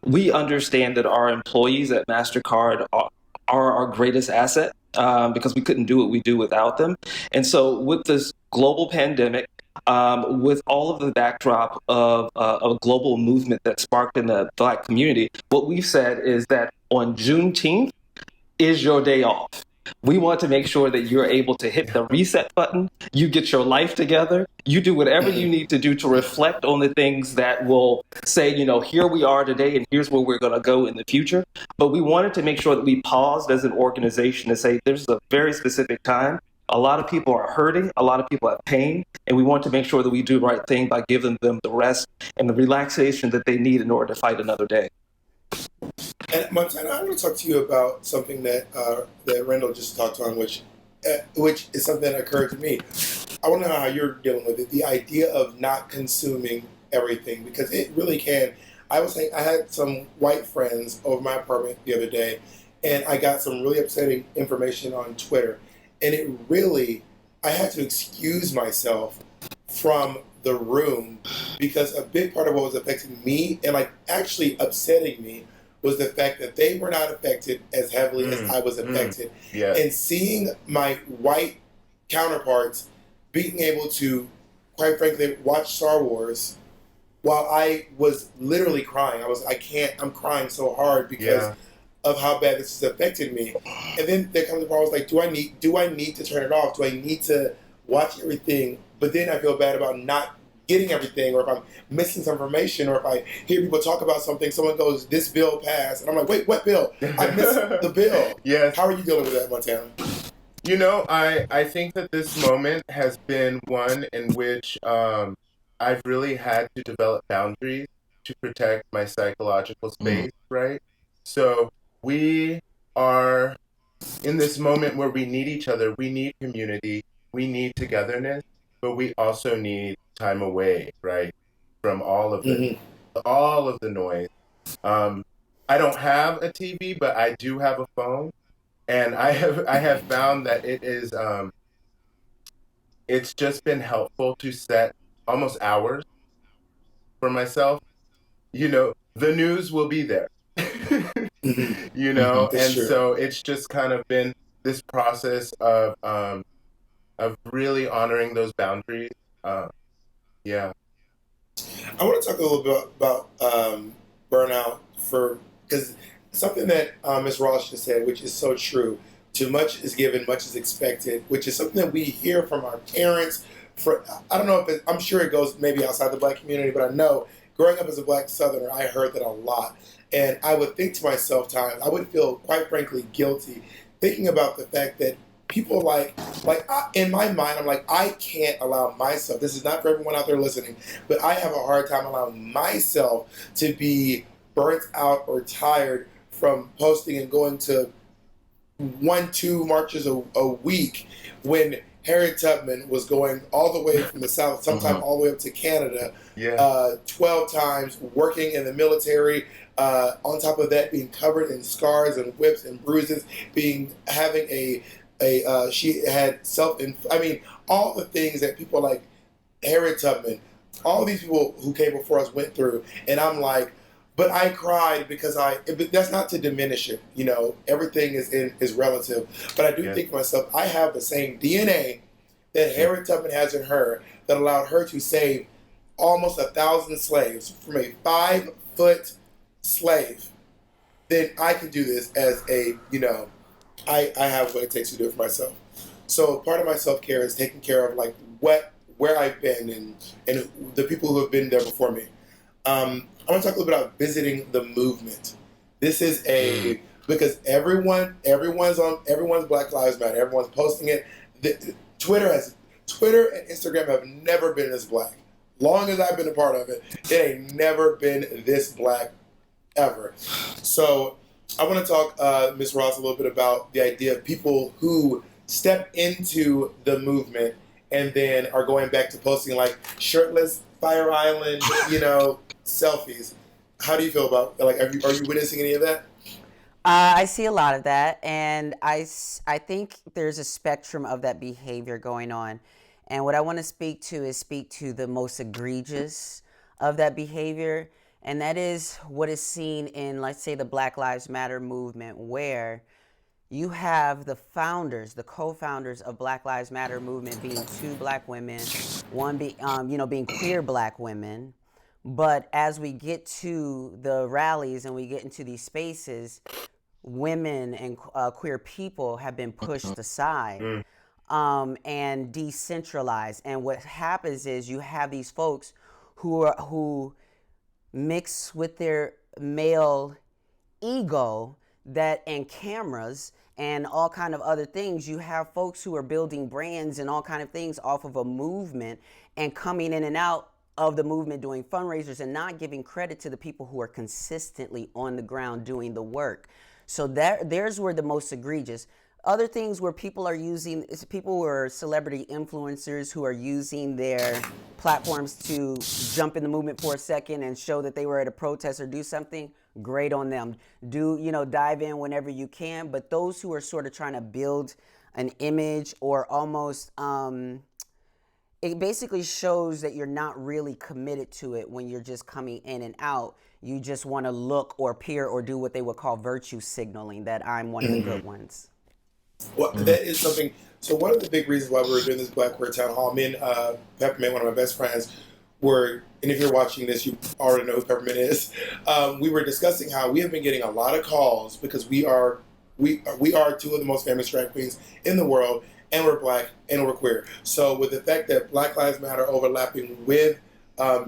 we understand that our employees at MasterCard are our greatest asset because we couldn't do what we do without them. And so with this global pandemic, with all of the backdrop of a global movement that sparked in the Black community, what we've said is that on Juneteenth is your day off. We want to make sure that you're able to hit the reset button, you get your life together, you do whatever you need to do to reflect on the things that will say, here we are today and here's where we're going to go in the future. But we wanted to make sure that we paused as an organization to say there's a very specific time. A lot of people are hurting, a lot of people have pain, and we want to make sure that we do the right thing by giving them the rest and the relaxation that they need in order to fight another day. And Montana, I want to talk to you about something that Randall just talked on, which is something that occurred to me. I want to know how you're dealing with it. The idea of not consuming everything, because it really can. I was saying I had some white friends over my apartment the other day, and I got some really upsetting information on Twitter, and I had to excuse myself from the room because a big part of what was affecting me and actually upsetting me was the fact that they were not affected as heavily as I was affected. Yeah. And seeing my white counterparts being able to, quite frankly, watch Star Wars while I was literally crying. I'm crying so hard because of how bad this has affected me. And then there comes the part I was like, do I need to turn it off? Do I need to watch everything? But then I feel bad about not getting everything, or if I'm missing some information, or if I hear people talk about something, someone goes, this bill passed, and I'm like, wait, what bill? I missed the bill. Yes. How are you dealing with that, Montana? I think that this moment has been one in which I've really had to develop boundaries to protect my psychological space, right? So we are in this moment where we need each other, we need community, we need togetherness, but we also need time away, right, from all of the noise. I don't have a TV, but I do have a phone, and I have found that it is it's just been helpful to set almost hours for myself. The news will be there, and true. so it's just kind of been this process of really honoring those boundaries. Yeah. I want to talk a little bit about burnout because something that Ms. Ross just said, which is so true. Too much is given, much is expected, which is something that we hear from our parents. I don't know I'm sure it goes maybe outside the Black community, but I know growing up as a Black Southerner, I heard that a lot. And I would think to myself times, I would feel quite frankly guilty thinking about the fact that people in my mind, I'm like, I can't allow myself, this is not for everyone out there listening, but I have a hard time allowing myself to be burnt out or tired from posting and going to 1-2 marches a week when Harriet Tubman was going all the way from the South, sometime all the way up to Canada, 12 times, working in the military, on top of that being covered in scars and whips and bruises, having she had all the things that people like Harriet Tubman, all these people who came before us went through, and I'm like, but I cried because but that's not to diminish it, everything is relative, but I do think to myself, I have the same DNA that Harriet Tubman has in her that allowed her to save almost 1,000 slaves from a 5-foot slave. Then I can do this as I have what it takes to do it for myself. So part of my self-care is taking care of what where I've been and the people who have been there before me. I want to talk a little bit about visiting the movement. This is because everyone's Black Lives Matter. Everyone's posting it. Twitter and Instagram have never been this black. Long as I've been a part of it, it ain't never been this black ever. So I want to talk, Ms. Ross, a little bit about the idea of people who step into the movement and then are going back to posting like shirtless Fire Island, selfies. How do you feel about, like, are you witnessing any of that? I see a lot of that, and I think there's a spectrum of that behavior going on. And what I want to speak to the most egregious of that behavior, and that is what is seen in, let's say, the Black Lives Matter movement, where you have the founders, the co-founders of Black Lives Matter movement being two black women, one being queer black women. But as we get to the rallies and we get into these spaces, women and queer people have been pushed aside and decentralized. And what happens is you have these folks who mix with their male ego and cameras and all kind of other things. You have folks who are building brands and all kind of things off of a movement and coming in and out of the movement doing fundraisers and not giving credit to the people who are consistently on the ground doing the work. So there's where the most egregious. Other things where people who are celebrity influencers who are using their platforms to jump in the movement for a second and show that they were at a protest or do something, great on them. Dive in whenever you can. But those who are sort of trying to build an image or almost, it basically shows that you're not really committed to it when you're just coming in and out. You just want to look or appear or do what they would call virtue signaling, that I'm one of the good ones. Well, that is something. So one of the big reasons why we were doing this Black Queer Town Hall, me and Peppermint, one of my best friends, were, and if you're watching this, you already know who Peppermint is. We were discussing how we have been getting a lot of calls because we are two of the most famous drag queens in the world, and we're black and we're queer. So with the fact that Black Lives Matter overlapping with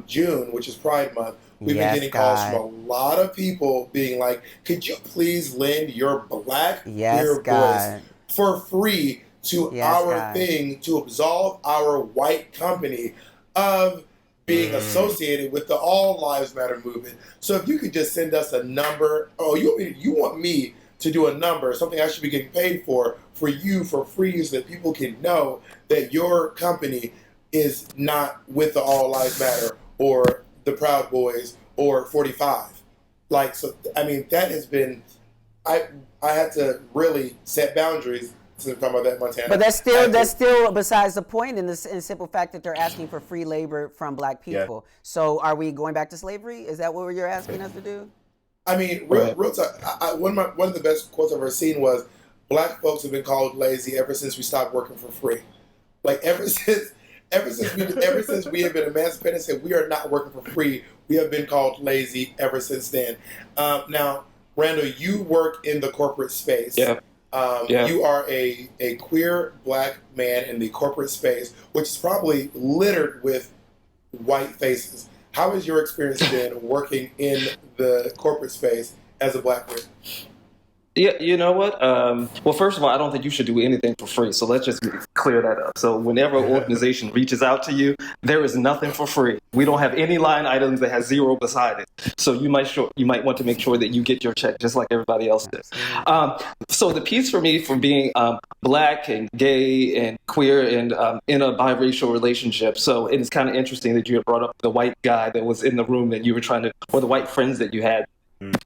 June, which is Pride Month, we've been getting calls from a lot of people being like, could you please lend your black queer voice for free to our thing to absolve our white company of being associated with the All Lives Matter movement. So if you could just send us a number, you want me to do a number, something I should be getting paid for you for free, so that people can know that your company is not with the All Lives Matter or the Proud Boys or 45. Like, so, I mean, that has been, I had to really set boundaries to talk about that, Montana. But that's still besides the point in the simple fact that they're asking for free labor from black people. Yeah. So are we going back to slavery? Is that what you're asking us to do? I mean, real talk. One of the best quotes I've ever seen was, "Black folks have been called lazy ever since we stopped working for free." Like ever since we have been emancipated and said we are not working for free, we have been called lazy ever since then. Now, Randall, you work in the corporate space. Yeah. You are a queer black man in the corporate space, which is probably littered with white faces. How has your experience been working in the corporate space as a black queer? Yeah, you know what? Well, first of all, I don't think you should do anything for free. So let's just clear that up. So whenever an organization reaches out to you, there is nothing for free. We don't have any line items that has zero beside it. So you might want to make sure that you get your check just like everybody else does. So the piece for me for being black and gay and queer and in a biracial relationship. So it is kind of interesting that you had brought up the white guy that was in the room that you were trying to, or the white friends that you had.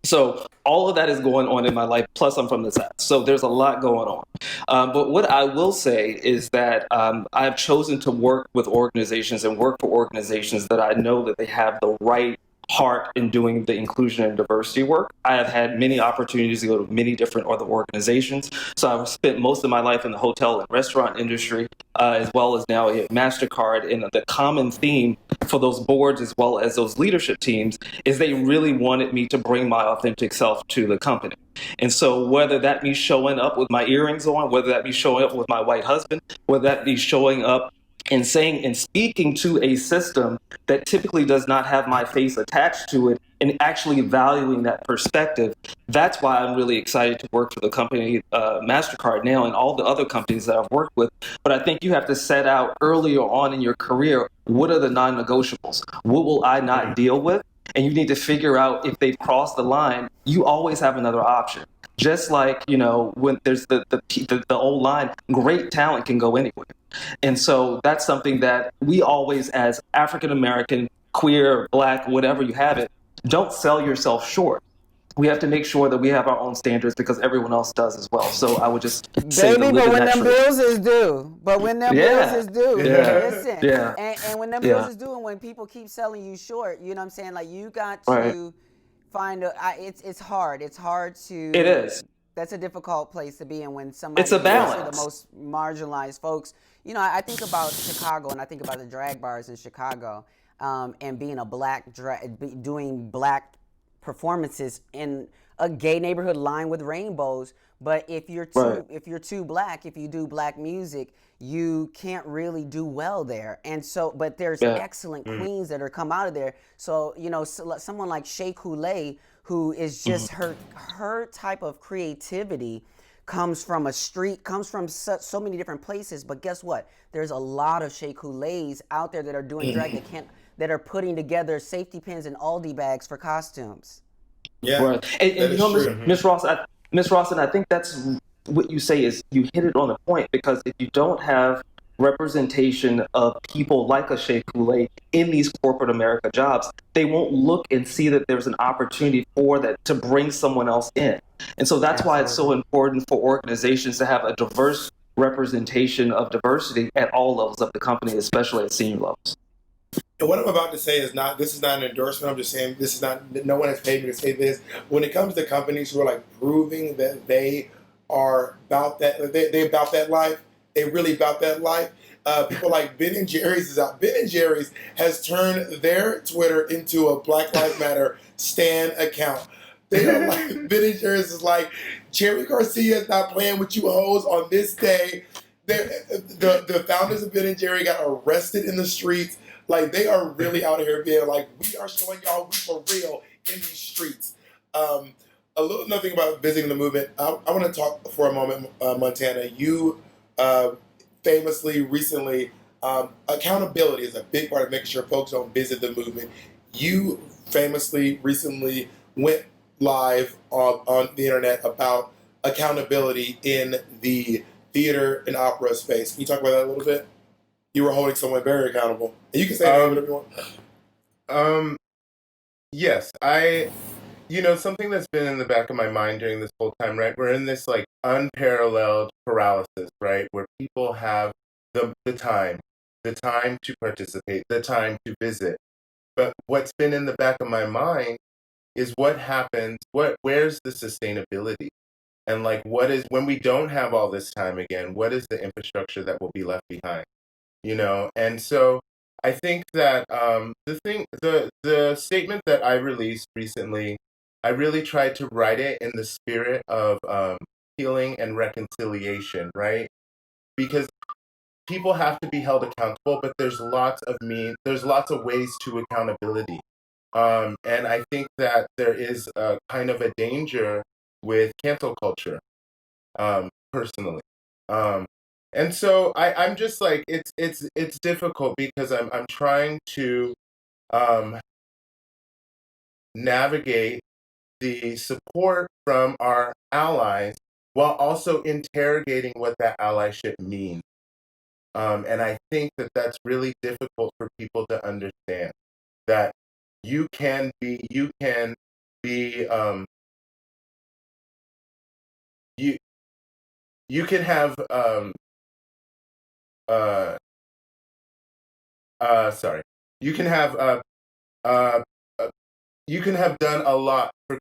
So all of that is going on in my life, plus I'm from the South. So there's a lot going on. But what I will say is that I've chosen to work with organizations and work for organizations that I know that they have the right heart in doing the inclusion and diversity work. I have had many opportunities to go to many different other organizations. So I've spent most of my life in the hotel and restaurant industry, as well as now at MasterCard. And the common theme for those boards as well as those leadership teams is they really wanted me to bring my authentic self to the company. And so whether that be showing up with my earrings on, whether that be showing up with my white husband, whether that be showing up and saying and speaking to a system that typically does not have my face attached to it and actually valuing that perspective. That's why I'm really excited to work for the company MasterCard now and all the other companies that I've worked with. But I think you have to set out earlier on in your career, what are the non-negotiables? What will I not deal with? And you need to figure out if they've crossed the line, you always have another option. Just like, when there's the old line, great talent can go anywhere. And so that's something that we always, as African American, queer, Black, whatever you have it, don't sell yourself short. We have to make sure that we have our own standards because everyone else does as well. So I would just say, baby, but when them bills is due, listen, and when them bills is due, and when people keep selling you short, you know what I'm saying? Like, you got to find it's hard. It's hard to. It is. That's a difficult place to be in when somebody. It's a balance. Especially the most marginalized folks. I think about Chicago, and I think about the drag bars in Chicago, and being a Black doing Black performances in a gay neighborhood lined with rainbows. But if you're too Black, if you do Black music, you can't really do well there. And so, but there's excellent queens that are come out of there. So someone like Shea Coulee, who is just her type of creativity comes from so many different places. But guess what? There's a lot of Shea Coulees out there that are doing drag that are putting together safety pins and Aldi bags for costumes. Yeah, right. And Miss Ross, and I think that's what you say is you hit it on the point, because if you don't have representation of people like a Shea Coulee in these corporate America jobs, they won't look and see that there's an opportunity for that to bring someone else in. And so that's why it's so important for organizations to have a diverse representation of diversity at all levels of the company, especially at senior levels. And what I'm about to say this is not an endorsement. I'm just saying no one has paid me to say this. When it comes to companies who are like proving that they are about that, they about that life, they really about that life. People like Ben and Jerry's is out. Ben and Jerry's has turned their Twitter into a Black Lives Matter stan account. They are like, Ben and Jerry's is like, Jerry Garcia is not playing with you hoes on this day. The founders of Ben and Jerry got arrested in the streets. Like, they are really out here being like, we are showing y'all we for real in these streets. A little nothing about visiting the movement. I want to talk for a moment, Montana. You famously recently, accountability is a big part of making sure folks don't visit the movement. You famously recently went live on the internet about accountability in the theater and opera space. Can you talk about that a little bit? You were holding someone very accountable. And you can say that whatever you want. Yes, something that's been in the back of my mind during this whole time, right? We're in this like unparalleled paralysis, right? Where people have the time to participate, the time to visit. But what's been in the back of my mind is what happens, where's the sustainability? And like, when we don't have all this time again, what is the infrastructure that will be left behind? And so I think that the statement that I released recently, I really tried to write it in the spirit of healing and reconciliation, right? Because people have to be held accountable, but there's lots of ways to accountability. And I think that there is a kind of a danger with cancel culture, personally. And so I'm just like, it's difficult because I'm trying to navigate the support from our allies while also interrogating what that allyship means. And I think that that's really difficult for people to understand, that you can have you can have done a lot for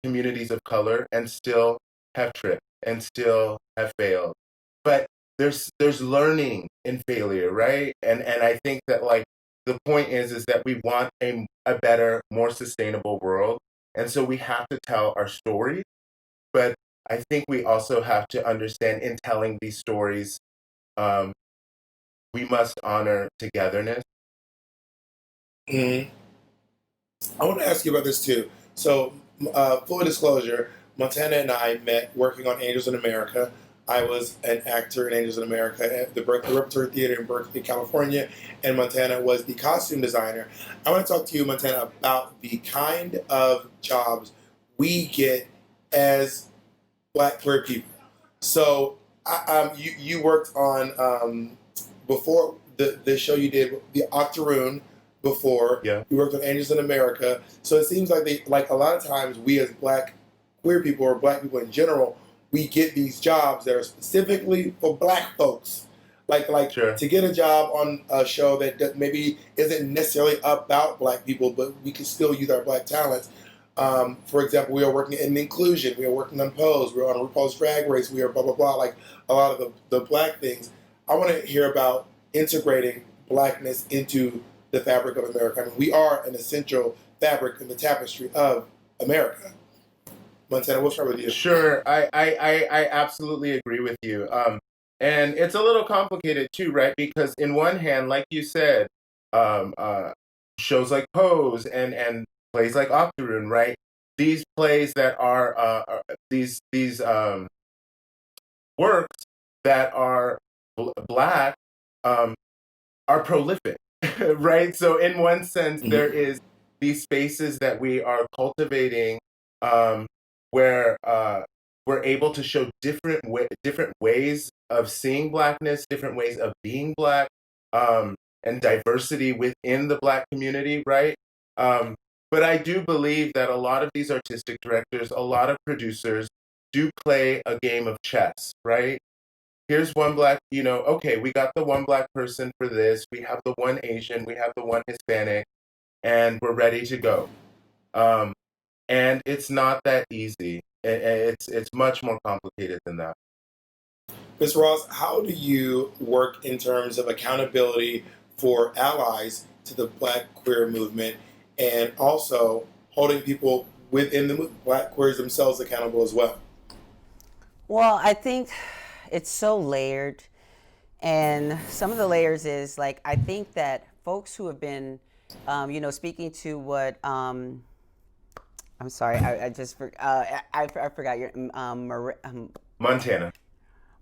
communities of color and still have tripped and still have failed. But there's learning in failure, right? And I think that like the point is that we want a better, more sustainable world. And so we have to tell our story. But I think we also have to understand in telling these stories, we must honor togetherness. Mm-hmm. I want to ask you about this too. So, full disclosure, Montana and I met working on Angels in America. I was an actor in Angels in America at the Berkeley Repertory Theater in Berkeley, California, and Montana was the costume designer. I want to talk to you, Montana, about the kind of jobs we get as Black queer people. So, you worked on before the show you did, the Octoroon. Before you worked on Angels in America, so it seems like a lot of times we as Black queer people or Black people in general, we get these jobs that are specifically for Black folks. To get a job on a show that maybe isn't necessarily about Black people, but we can still use our Black talents. For example, we are working in inclusion, we are working on Pose, we're on RuPaul's Drag Race, we are blah blah blah. Like a lot of the Black things. I want to hear about integrating Blackness into the fabric of America. I mean, we are an essential fabric in the tapestry of America. Montana, we'll start with you. Sure, I absolutely agree with you. And it's a little complicated too, right? Because in one hand, like you said, shows like Pose and plays like Octoroon, right? These plays that are these works that are Black are prolific. Right? So in one sense, there is these spaces that we are cultivating where we're able to show different ways of seeing Blackness, different ways of being Black, and diversity within the Black community, right? But I do believe that a lot of these artistic directors, a lot of producers do play a game of chess, right? Here's one Black, okay, we got the one Black person for this, we have the one Asian, we have the one Hispanic, and we're ready to go. And it's not that easy. It's much more complicated than that. Ms. Ross, how do you work in terms of accountability for allies to the Black queer movement and also holding people within the Black queers themselves accountable as well? Well, I think it's so layered, and some of the layers is I think that folks who have been, speaking to what, I'm sorry, I just I forgot your Montana.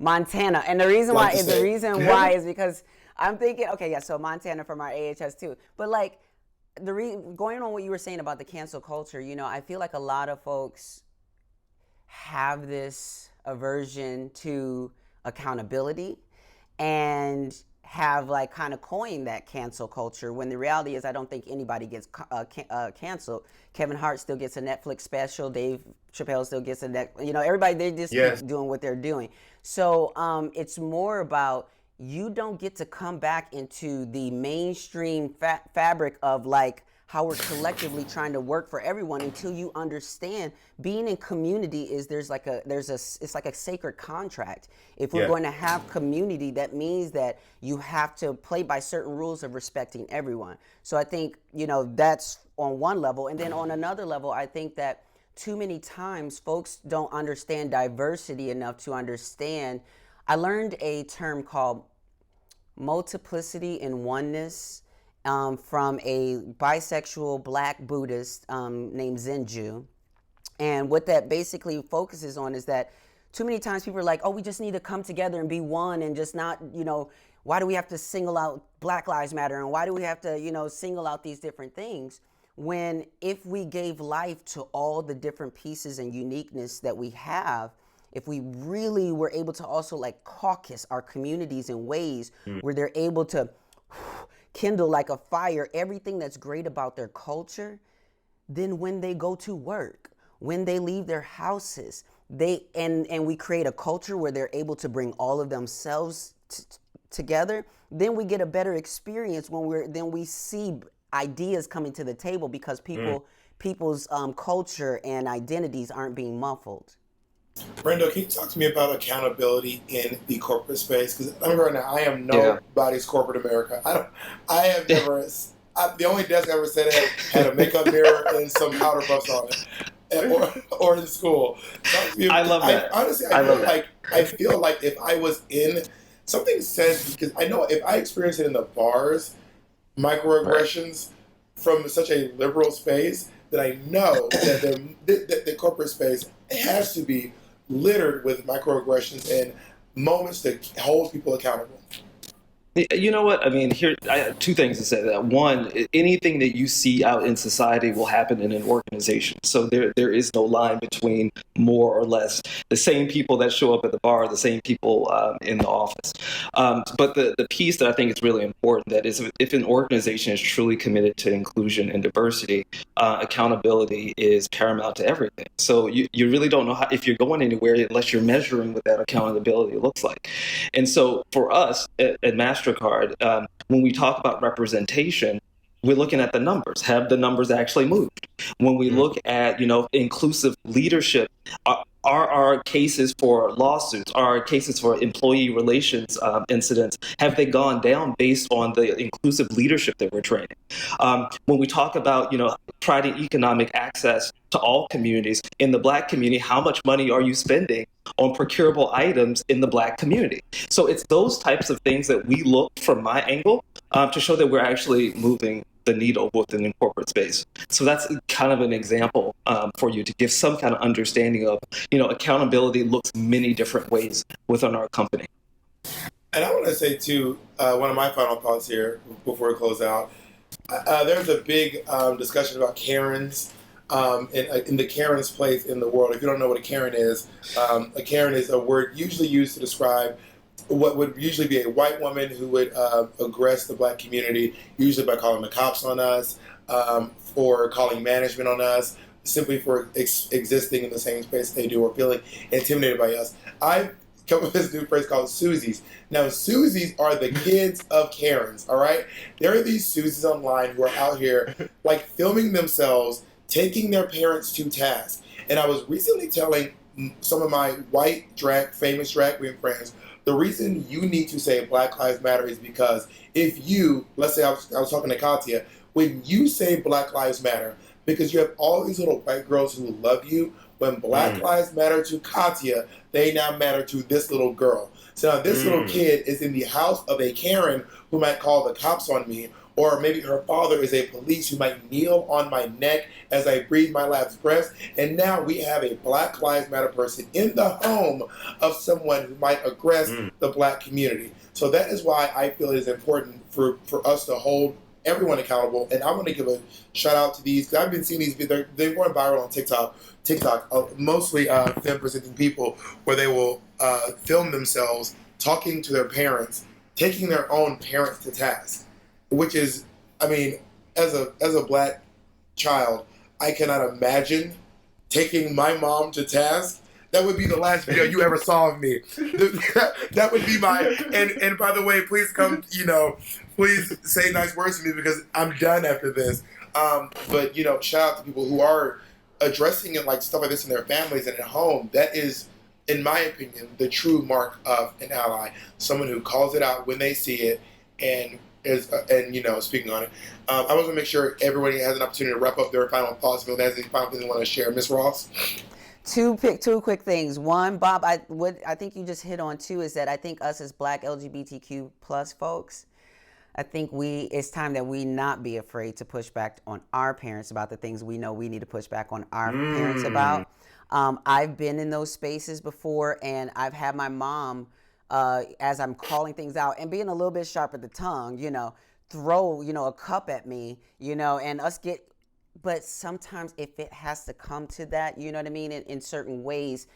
Montana, and the reason why is because I'm thinking, okay, yeah, so Montana from our AHS too, but going on what you were saying about the cancel culture, I feel like a lot of folks have this aversion to accountability and have kind of coined that cancel culture, when the reality is I don't think anybody gets canceled. Kevin Hart still gets a Netflix special, Dave Chappelle still gets a everybody, they just keep doing what they're doing. So it's more about, you don't get to come back into the mainstream fabric of how we're collectively trying to work for everyone until you understand being in community is it's like a sacred contract. If we're going to have community, that means that you have to play by certain rules of respecting everyone. So I think, that's on one level. And then on another level, I think that too many times folks don't understand diversity enough to understand. I learned a term called multiplicity and oneness from a bisexual Black Buddhist named Zenju. And what that basically focuses on is that too many times people are like, oh, we just need to come together and be one and just not, why do we have to single out Black Lives Matter? And why do we have to, single out these different things? When if we gave life to all the different pieces and uniqueness that we have, if we really were able to also caucus our communities in ways where they're able to kindle like a fire everything that's great about their culture, then when they go to work, when they leave their houses, and we create a culture where they're able to bring all of themselves together, then we get a better experience then we see ideas coming to the table because people's culture and identities aren't being muffled. Randall, can you talk to me about accountability in the corporate space? Because right now, I am nobody's corporate America. I have never. The only desk I ever sat at had a makeup mirror and some powder puffs on it, or in school. I love that. Honestly, I feel like if I was in something says, because I know if I experience it in the bars, microaggressions from such a liberal space, that I know that the corporate space has to be littered with microaggressions and moments to hold people accountable. You know what? I mean, I have two things to say that. One, anything that you see out in society will happen in an organization. So there is no line between more or less. The same people that show up at the bar are the same people in the office. But the piece that I think is really important, that is, if an organization is truly committed to inclusion and diversity, accountability is paramount to everything. So you really don't know if you're going anywhere unless you're measuring what that accountability looks like. And so for us at MasterCard, when we talk about representation, we're looking at the numbers. Have the numbers actually moved? When we look at, inclusive leadership, are our cases for lawsuits, are our cases for employee relations incidents, have they gone down based on the inclusive leadership that we're training? When we talk about, providing economic access to all communities, in the Black community, how much money are you spending on procurable items in the Black community? So it's those types of things that we look from my angle to show that we're actually moving the needle within the corporate space. So that's kind of an example for you to give some kind of understanding of, accountability looks many different ways within our company. And I want to say too, one of my final thoughts here before we close out, there's a big discussion about Karens in the Karen's place in the world. If you don't know what a Karen is a word usually used to describe what would usually be a white woman who would aggress the Black community, usually by calling the cops on us, or calling management on us, simply for existing in the same space they do or feeling intimidated by us. I've come up with this new phrase called Susies. Now, Susies are the kids of Karens, all right? There are these Susies online who are out here, like, filming themselves, taking their parents to task. And I was recently telling some of my white famous drag queen friends, the reason you need to say Black Lives Matter is because if you, let's say I was talking to Katya, when you say Black Lives Matter, because you have all these little white girls who love you, when Black Lives Matter to Katya, they now matter to this little girl. So now this little kid is in the house of a Karen who might call the cops on me, or maybe her father is a police who might kneel on my neck as I breathe my last breath. And now we have a Black Lives Matter person in the home of someone who might aggress the Black community. So that is why I feel it is important for us to hold everyone accountable. And I want to give a shout out to these, because I've been seeing these, they're going viral on TikTok, mostly them presenting people where they will film themselves talking to their parents, taking their own parents to task. Which is, I mean, as a Black child, I cannot imagine taking my mom to task. That would be the last video you ever saw of me. That would be and by the way, please come, please say nice words to me because I'm done after this. But, shout out to people who are addressing it, like stuff like this in their families and at home. That is, in my opinion, the true mark of an ally. Someone who calls it out when they see it and speaking on it. I want to make sure everybody has an opportunity to wrap up their final thoughts. If there's any final thing they want to share, Ms. Ross. Two quick things. One, Bob, I think you just hit on too, is that I think us as Black LGBTQ plus folks, I think it's time that we not be afraid to push back on our parents about the things we know we need to push back on our parents about. I've been in those spaces before, and I've had my mom, as I'm calling things out and being a little bit sharp at the tongue, throw, a cup at me, and us get, but sometimes if it has to come to that, you know what I mean? In certain ways,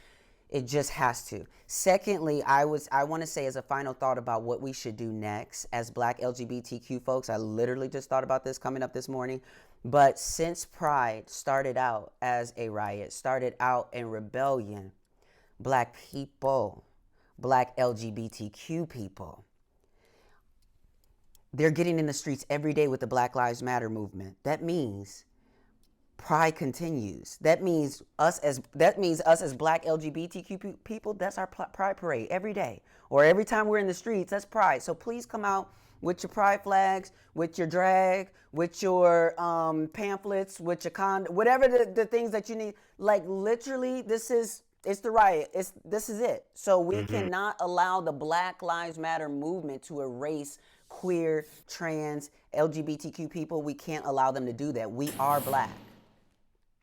it just has to. Secondly, I want to say as a final thought about what we should do next as Black LGBTQ folks, I literally just thought about this coming up this morning, but since Pride started out as a riot, started out in rebellion, Black people, Black LGBTQ people, they're getting in the streets every day with the Black Lives Matter movement. That means Pride continues. That means us as Black LGBTQ people, that's our Pride parade every day. Or every time we're in the streets, that's Pride. So please come out with your Pride flags, with your drag, with your pamphlets, with your whatever the things that you need. Like literally, this is It's the riot. This is it. So we cannot allow the Black Lives Matter movement to erase queer, trans, LGBTQ people. We can't allow them to do that. We are Black.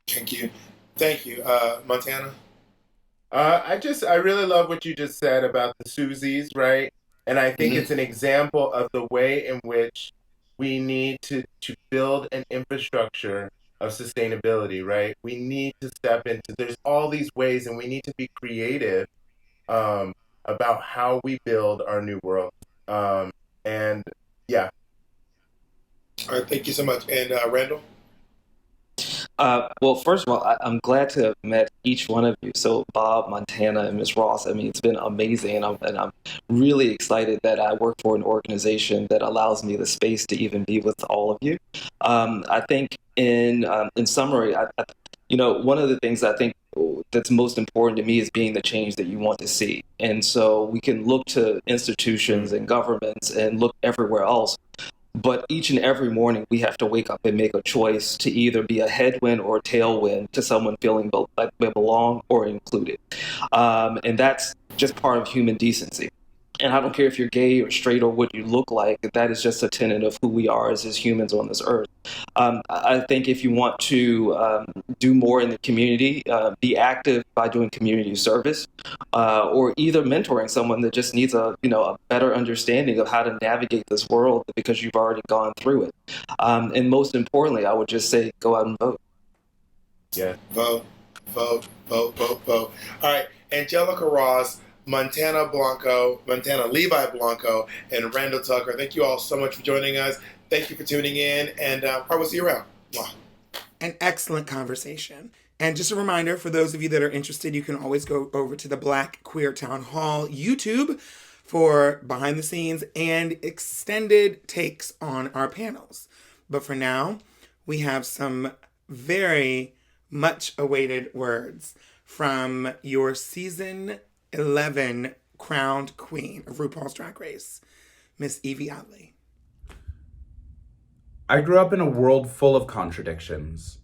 Thank you. Montana? I really love what you just said about the Susies, right? And I think it's an example of the way in which we need to build an infrastructure of sustainability, right? We need to step into, there's all these ways, and we need to be creative about how we build our new world. And yeah. All right, thank you so much. And Randall? Well, first of all, I'm glad to have met each one of you. So Bob, Montana, and Ms. Ross, I mean, it's been amazing. And I'm really excited that I work for an organization that allows me the space to even be with all of you. I think in summary, one of the things I think that's most important to me is being the change that you want to see. And so we can look to institutions and governments and look everywhere else. But each and every morning, we have to wake up and make a choice to either be a headwind or a tailwind to someone feeling like they belong or included. And that's just part of human decency. And I don't care if you're gay or straight or what you look like, that is just a tenet of who we are as humans on this earth. I think if you want to do more in the community, be active by doing community service, or either mentoring someone that just needs a better understanding of how to navigate this world because you've already gone through it. And most importantly, I would just say, go out and vote. Yeah. Vote. All right, Angelica Ross, Montana Levi Blanco, and Randall Tucker. Thank you all so much for joining us. Thank you for tuning in, and I will see you around. Mwah. An excellent conversation. And just a reminder, for those of you that are interested, you can always go over to the Black Queer Town Hall YouTube for behind the scenes and extended takes on our panels. But for now, we have some very much awaited words from your season 11 crowned queen of RuPaul's Drag Race, Miss Evie Oddly. I grew up in a world full of contradictions.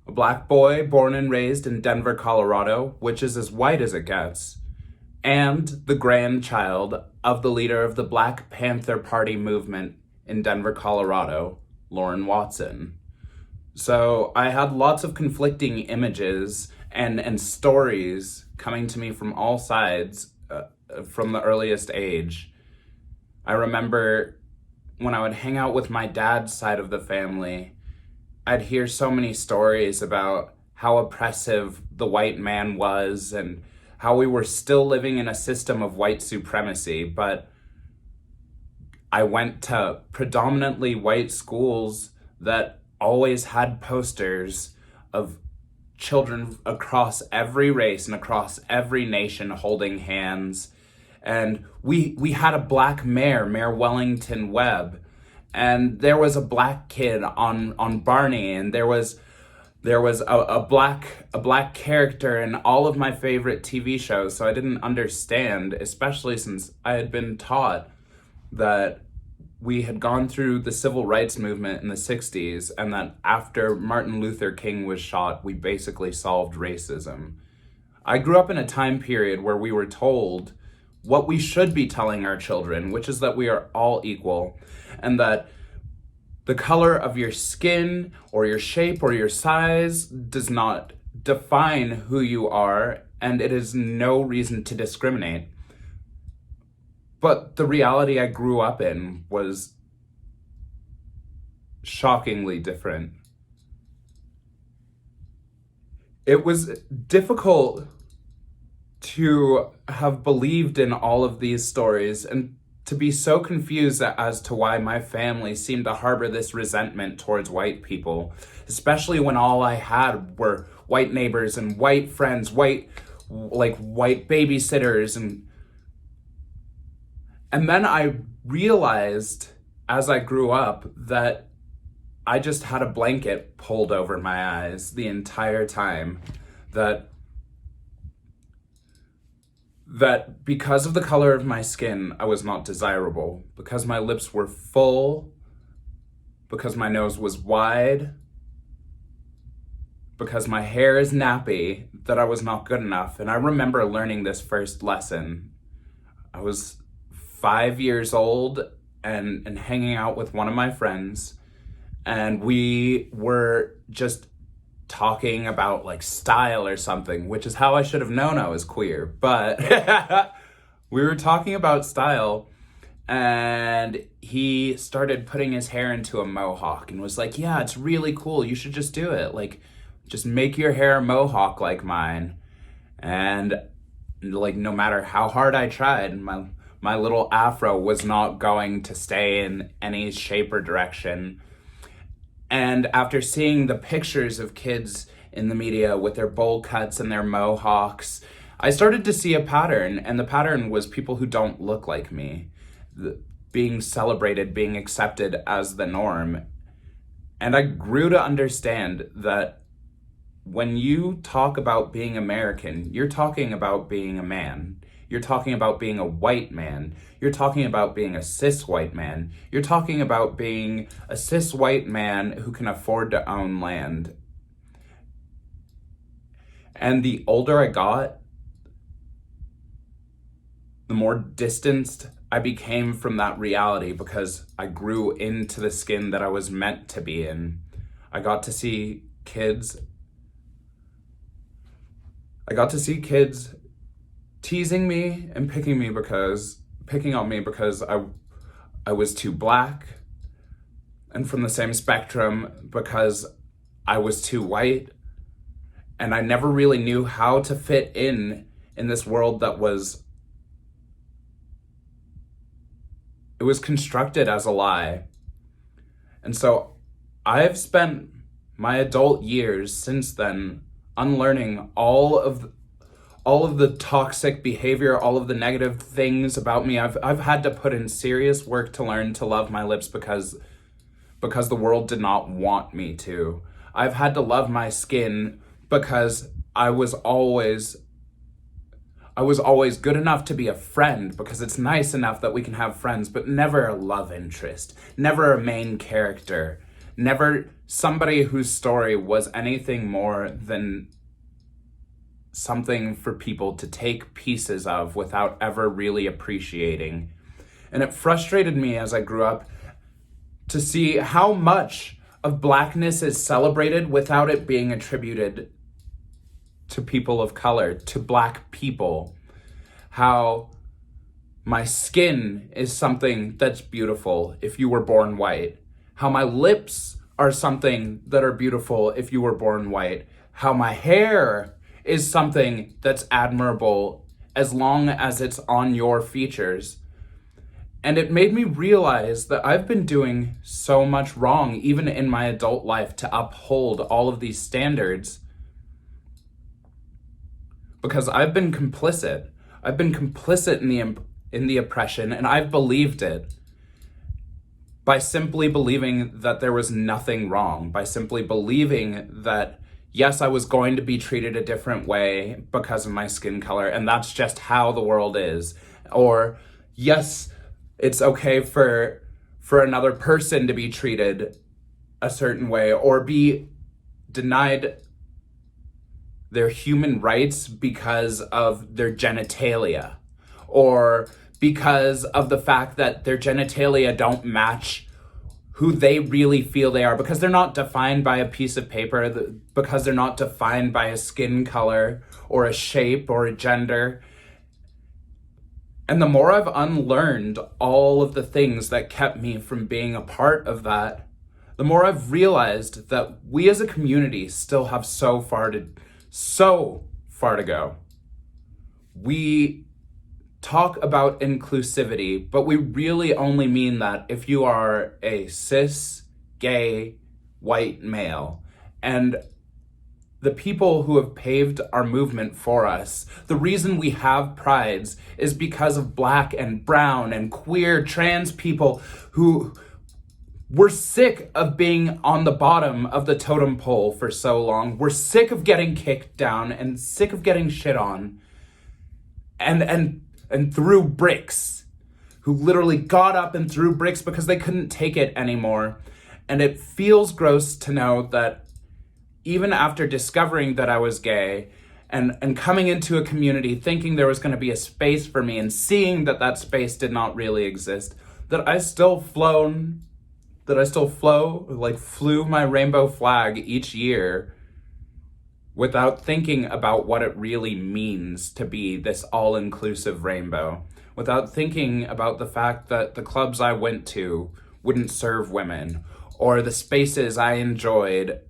A Black boy born and raised in Denver, Colorado, which is as white as it gets, and the grandchild of the leader of the Black Panther Party movement in Denver, Colorado, Lauren Watson. So I had lots of conflicting images and stories coming to me from all sides from the earliest age. I remember when I would hang out with my dad's side of the family, I'd hear so many stories about how oppressive the white man was and how we were still living in a system of white supremacy. But I went to predominantly white schools that always had posters of children across every race and across every nation holding hands. And we had a Black Mayor Wellington Webb, and there was a Black kid on Barney, and there was a black character in all of my favorite TV shows. So I didn't understand, especially since I had been taught that we had gone through the civil rights movement in the 60s, and that after Martin Luther King was shot, we basically solved racism. I grew up in a time period where we were told what we should be telling our children, which is that we are all equal, and that the color of your skin or your shape or your size does not define who you are, and it is no reason to discriminate. But the reality I grew up in was shockingly different. It was difficult to have believed in all of these stories and to be so confused as to why my family seemed to harbor this resentment towards white people, especially when all I had were white neighbors and white friends, white babysitters, and then I realized as I grew up that I just had a blanket pulled over my eyes the entire time, that because of the color of my skin, I was not desirable, because my lips were full, because my nose was wide, because my hair is nappy that I was not good enough. And I remember learning this first lesson. I was 5 years old and hanging out with one of my friends, and we were just talking about like style or something, which is how I should have known I was queer. But we were talking about style, and he started putting his hair into a mohawk and was like, yeah, it's really cool. You should just do it. Like, just make your hair a mohawk like mine. And like, no matter how hard I tried, my little afro was not going to stay in any shape or direction. And after seeing the pictures of kids in the media with their bowl cuts and their mohawks, I started to see a pattern, and the pattern was people who don't look like me being celebrated, being accepted as the norm. And I grew to understand that when you talk about being American, you're talking about being a man. You're talking about being a white man. You're talking about being a cis white man. You're talking about being a cis white man who can afford to own land. And the older I got, the more distanced I became from that reality, because I grew into the skin that I was meant to be in. I got to see kids teasing me and picking on me because I was too black, and from the same spectrum because I was too white, and I never really knew how to fit in this world that was constructed as a lie. And so I've spent my adult years since then unlearning all of the toxic behavior, all of the negative things about me. I've had to put in serious work to learn to love my lips because the world did not want me to. I've had to love my skin because I was always good enough to be a friend, because it's nice enough that we can have friends, but never a love interest, never a main character, never somebody whose story was anything more than something for people to take pieces of without ever really appreciating. And it frustrated me as I grew up to see how much of blackness is celebrated without it being attributed to people of color, to black people. How my skin is something that's beautiful if you were born white. How my lips are something that are beautiful if you were born white. How my hair is something that's admirable as long as it's on your features. And it made me realize that I've been doing so much wrong, even in my adult life, to uphold all of these standards, because I've been complicit. I've been complicit in the oppression, and I've believed it by simply believing that there was nothing wrong, by simply believing that, yes, I was going to be treated a different way because of my skin color, and that's just how the world is. Or, yes, it's okay for another person to be treated a certain way or be denied their human rights because of their genitalia, or because of the fact that their genitalia don't match who they really feel they are, because they're not defined by a piece of paper, because they're not defined by a skin color or a shape or a gender. And the more I've unlearned all of the things that kept me from being a part of that, the more I've realized that we as a community still have so far to go. We talk about inclusivity, but we really only mean that if you are a cis, gay, white male. And the people who have paved our movement for us, the reason we have prides is because of black and brown and queer trans people who were sick of being on the bottom of the totem pole for so long. We're sick of getting kicked down and sick of getting shit on and threw bricks, who literally got up and threw bricks because they couldn't take it anymore. And it feels gross to know that even after discovering that I was gay and coming into a community thinking there was going to be a space for me and seeing that that space did not really exist, that I still flew my rainbow flag each year without thinking about what it really means to be this all-inclusive rainbow, without thinking about the fact that the clubs I went to wouldn't serve women, or the spaces I enjoyed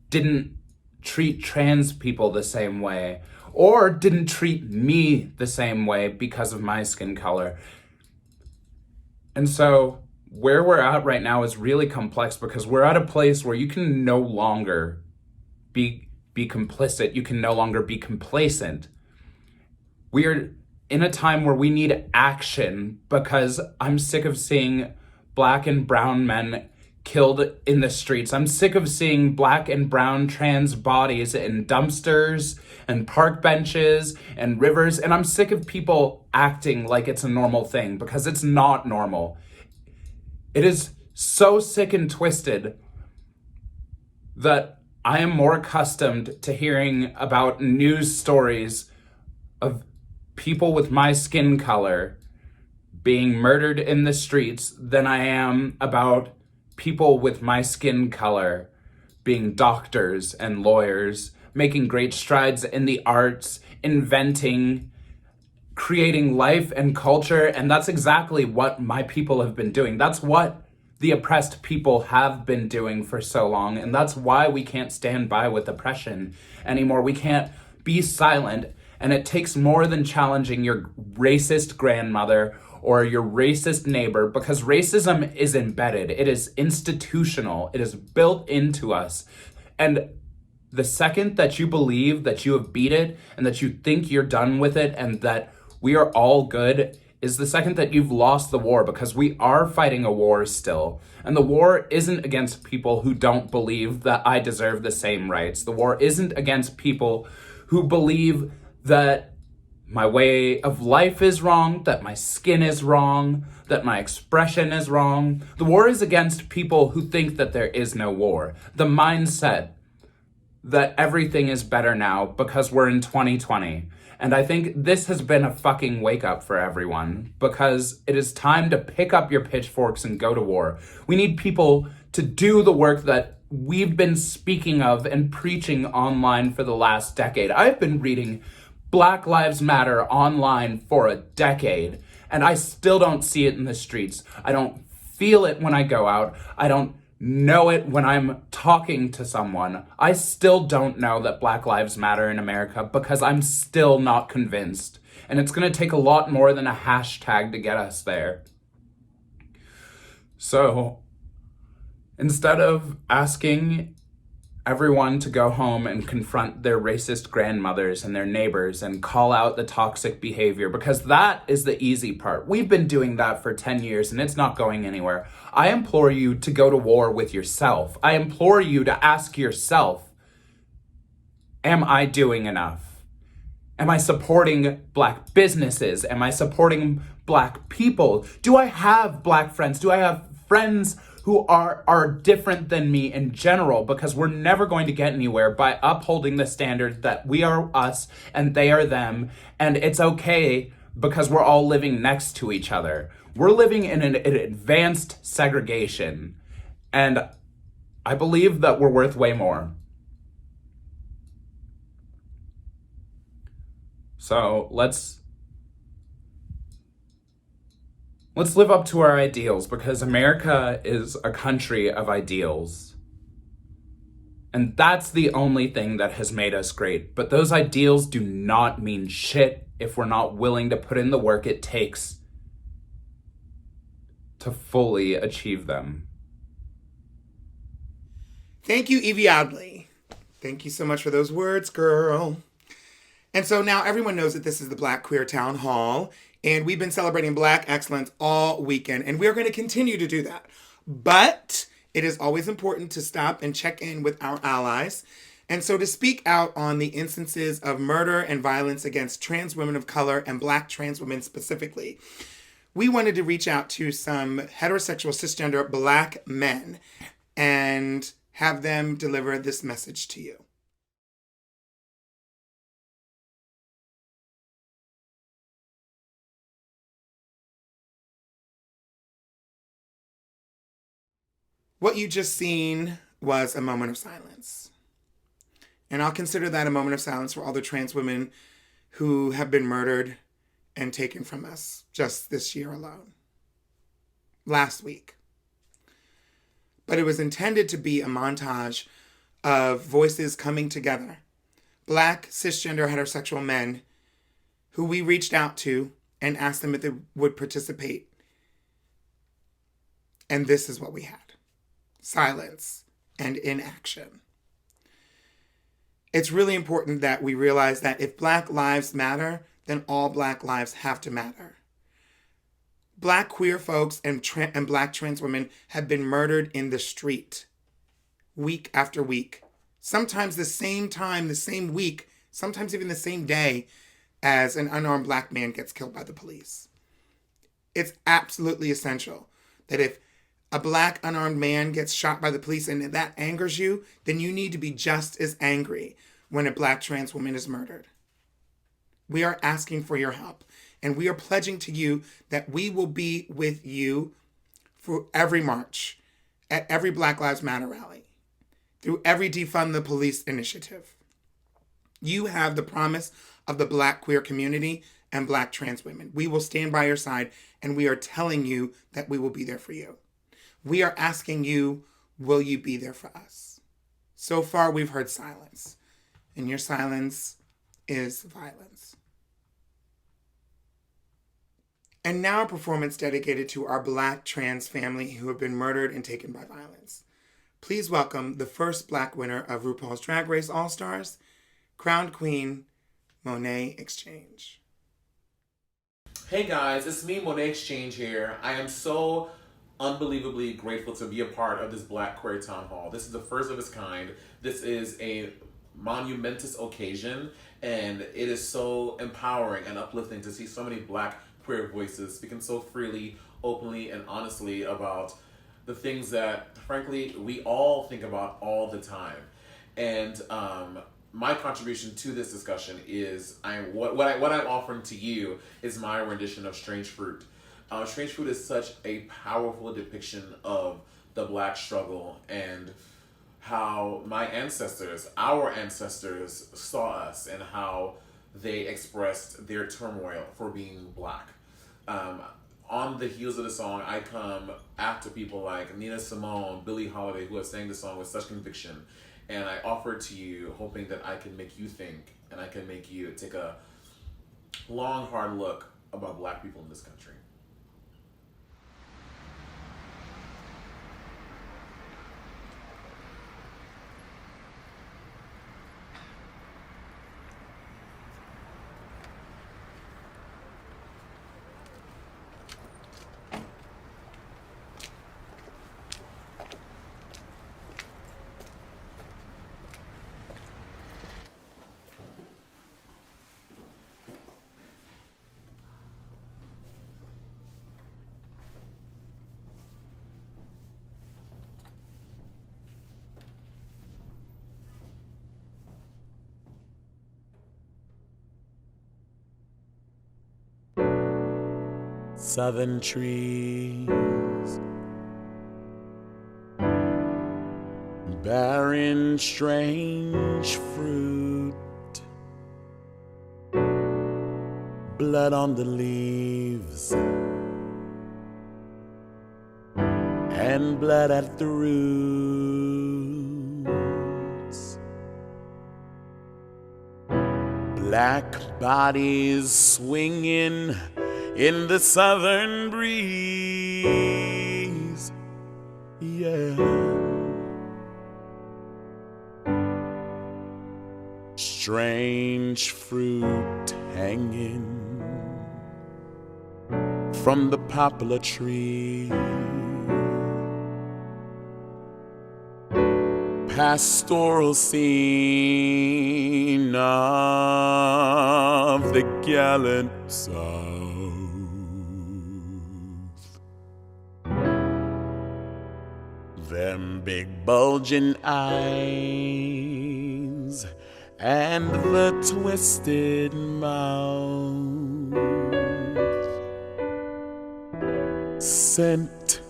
didn't treat trans people the same way, or didn't treat me the same way because of my skin color. And so where we're at right now is really complex because we're at a place where you can no longer be complicit, you can no longer be complacent. We are in a time where we need action because I'm sick of seeing Black and brown men killed in the streets. I'm sick of seeing Black and brown trans bodies in dumpsters and park benches and rivers, and I'm sick of people acting like it's a normal thing because it's not normal. It is so sick and twisted that I am more accustomed to hearing about news stories of people with my skin color being murdered in the streets than I am about people with my skin color being doctors and lawyers, making great strides in the arts, inventing, creating life and culture. And that's exactly what my people have been doing. That's what the oppressed people have been doing for so long. And that's why we can't stand by with oppression anymore. We can't be silent. And it takes more than challenging your racist grandmother or your racist neighbor, because racism is embedded. It is institutional. It is built into us. And the second that you believe that you have beat it and that you think you're done with it and that we are all good is the second that you've lost the war, because we are fighting a war still. And the war isn't against people who don't believe that I deserve the same rights. The war isn't against people who believe that my way of life is wrong, that my skin is wrong, that my expression is wrong. The war is against people who think that there is no war. The mindset that everything is better now because we're in 2020. And I think this has been a fucking wake up for everyone, because it is time to pick up your pitchforks and go to war. We need people to do the work that we've been speaking of and preaching online for the last decade. I've been reading Black Lives Matter online for a decade, and I still don't see it in the streets. I don't feel it when I go out. I don't know it when I'm talking to someone. I still don't know that Black Lives Matter in America because I'm still not convinced. And it's going to take a lot more than a hashtag to get us there. So instead of asking everyone to go home and confront their racist grandmothers and their neighbors and call out the toxic behavior, because that is the easy part. We've been doing that for 10 years and it's not going anywhere. I implore you to go to war with yourself. I implore you to ask yourself, am I doing enough? Am I supporting Black businesses? Am I supporting Black people? Do I have Black friends? Do I have friends who are different than me in general? Because we're never going to get anywhere by upholding the standard that we are us and they are them. And it's okay because we're all living next to each other. We're living in an advanced segregation. And I believe that we're worth way more. So let's live up to our ideals, because America is a country of ideals. And that's the only thing that has made us great. But those ideals do not mean shit if we're not willing to put in the work it takes to fully achieve them. Thank you, Evie Oddly. Thank you so much for those words, girl. And so now everyone knows that this is the Black Queer Town Hall, and we've been celebrating Black excellence all weekend, and we're going to continue to do that. But it is always important to stop and check in with our allies. And so to speak out on the instances of murder and violence against trans women of color and Black trans women specifically, we wanted to reach out to some heterosexual cisgender Black men and have them deliver this message to you. What you just seen was a moment of silence. And I'll consider that a moment of silence for all the trans women who have been murdered and taken from us just this year alone. Last week. But it was intended to be a montage of voices coming together. Black, cisgender, heterosexual men who we reached out to and asked them if they would participate. And this is what we had. Silence and inaction. It's really important that we realize that if Black lives matter, then all Black lives have to matter. Black queer folks and Black trans women have been murdered in the street week after week. Sometimes the same time, the same week, sometimes even the same day as an unarmed Black man gets killed by the police. It's absolutely essential that if a Black unarmed man gets shot by the police and that angers you, then you need to be just as angry when a Black trans woman is murdered. We are asking for your help, and we are pledging to you that we will be with you for every march, at every Black Lives Matter rally, through every Defund the Police initiative. You have the promise of the Black queer community and Black trans women. We will stand by your side, and we are telling you that we will be there for you. We are asking you, will you be there for us? So far, we've heard silence, and your silence is violence. And now a performance dedicated to our Black trans family who have been murdered and taken by violence. Please welcome the first Black winner of RuPaul's Drag Race All-Stars, crowned queen, Monét X Change. Hey guys, it's me, Monét X Change here. I am so unbelievably grateful to be a part of this Black Queer Town Hall. This is the first of its kind. This is a monumentous occasion, and it is so empowering and uplifting to see so many Black queer voices speaking so freely, openly, and honestly about the things that, frankly, we all think about all the time. And my contribution to this discussion is what I'm offering to you is my rendition of Strange Fruit. Strange Fruit is such a powerful depiction of the Black struggle and how my ancestors, our ancestors, saw us and how they expressed their turmoil for being Black. On the heels of the song, I come after people like Nina Simone, Billie Holiday, who have sang the song with such conviction. And I offer it to you, hoping that I can make you think and I can make you take a long, hard look about Black people in this country. Southern trees bearing strange fruit, blood on the leaves and blood at the roots. Black bodies swinging in the southern breeze, yeah. Strange fruit hanging from the poplar tree, pastoral scene of the gallant South. them big bulging eyes and the twisted mouth. Scent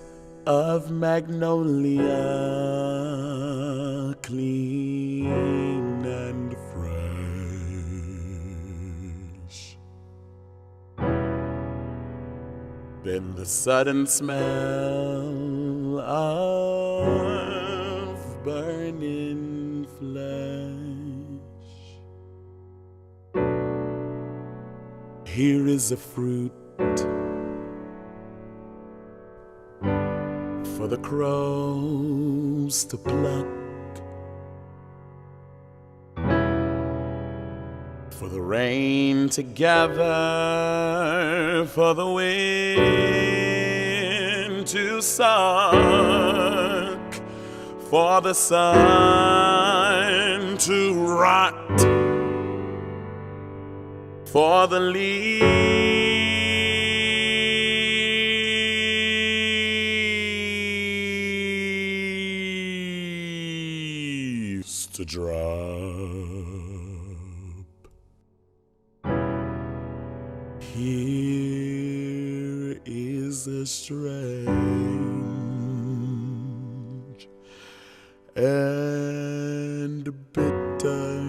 of magnolia, clean and fresh. Then the sudden smell of burning flesh. Here is a fruit for the crows to pluck, for the rain to gather, for the wind to suck, for the sun to rot, for the leaves to drop. Here is a strange and bitter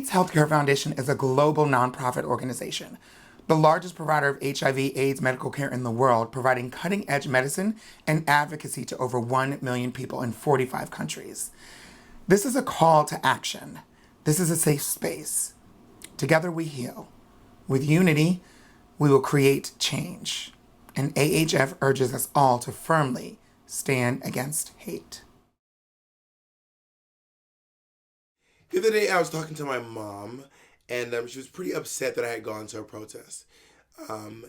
Gates Healthcare Foundation is a global nonprofit organization, the largest provider of HIV/AIDS medical care in the world, providing cutting-edge medicine and advocacy to over 1 million people in 45 countries. This is a call to action. This is a safe space. Together we heal. With unity, we will create change. And AHF urges us all to firmly stand against hate. The other day I was talking to my mom, and she was pretty upset that I had gone to a protest.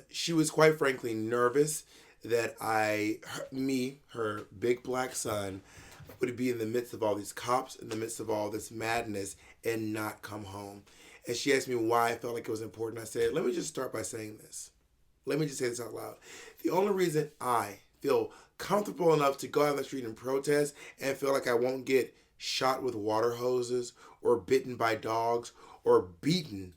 She was quite frankly nervous that her big black son, would be in the midst of all these cops, in the midst of all this madness, and not come home. And she asked me why I felt like it was important. I said, let me just start by saying this. Let me just say this out loud. The only reason I feel comfortable enough to go out on the street and protest and feel like I won't get shot with water hoses or bitten by dogs or beaten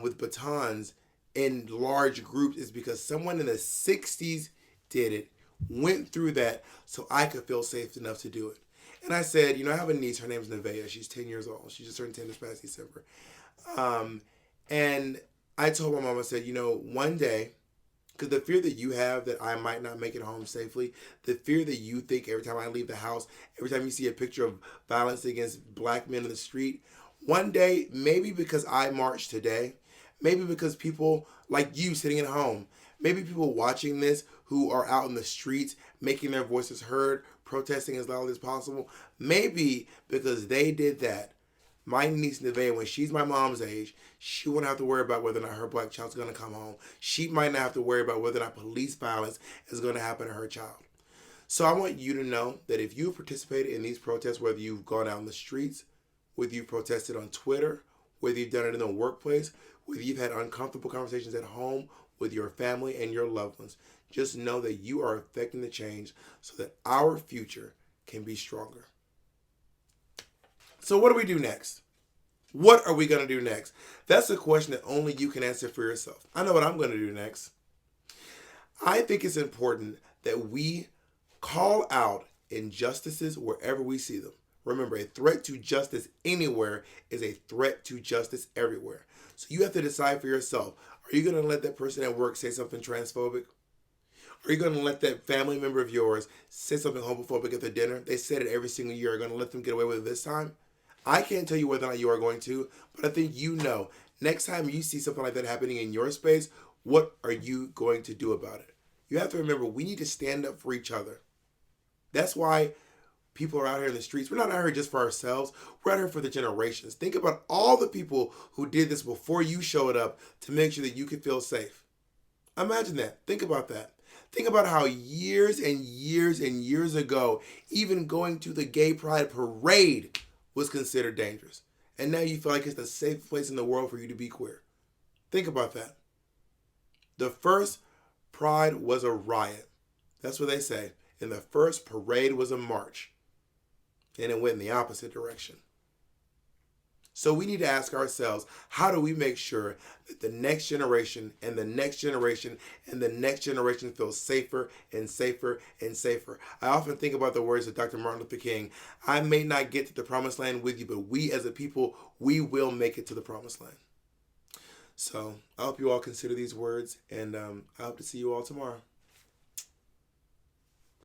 with batons in large groups is because someone in the 60s did it, went through that so I could feel safe enough to do it. And I said, I have a niece, her name's Nevaeh. She's 10 years old. She just turned 10 this past December. And I told my mom, I said, one day, because the fear that you have that I might not make it home safely, the fear that you think every time I leave the house, every time you see a picture of violence against black men in the street, one day, maybe because I marched today, maybe because people like you sitting at home, maybe people watching this who are out in the streets making their voices heard, protesting as loudly as possible, maybe because they did that, my niece Nevaeh, when she's my mom's age, she won't have to worry about whether or not her black child's going to come home. She might not have to worry about whether or not police violence is going to happen to her child. So I want you to know that if you've participated in these protests, whether you've gone out in the streets, whether you've protested on Twitter, whether you've done it in the workplace, whether you've had uncomfortable conversations at home with your family and your loved ones, just know that you are affecting the change so that our future can be stronger. So what do we do next? What are we going to do next? That's a question that only you can answer for yourself. I know what I'm going to do next. I think it's important that we call out injustices wherever we see them. Remember, a threat to justice anywhere is a threat to justice everywhere. So you have to decide for yourself. Are you going to let that person at work say something transphobic? Are you going to let that family member of yours say something homophobic at the dinner? They said it every single year. Are you going to let them get away with it this time? I can't tell you whether or not you are going to, but I think you know. Next time you see something like that happening in your space, what are you going to do about it? You have to remember, we need to stand up for each other. That's why people are out here in the streets. We're not out here just for ourselves. We're out here for the generations. Think about all the people who did this before you showed up to make sure that you could feel safe. Imagine that. Think about that. Think about how years and years and years ago, even going to the gay pride parade was considered dangerous. And now you feel like it's the safest place in the world for you to be queer. Think about that. The first pride was a riot. That's what they say. And the first parade was a march. And it went in the opposite direction. So we need to ask ourselves, how do we make sure that the next generation and the next generation and the next generation feels safer and safer and safer? I often think about the words of Dr. Martin Luther King. I may not get to the promised land with you, but we as a people, we will make it to the promised land. So I hope you all consider these words, and I hope to see you all tomorrow.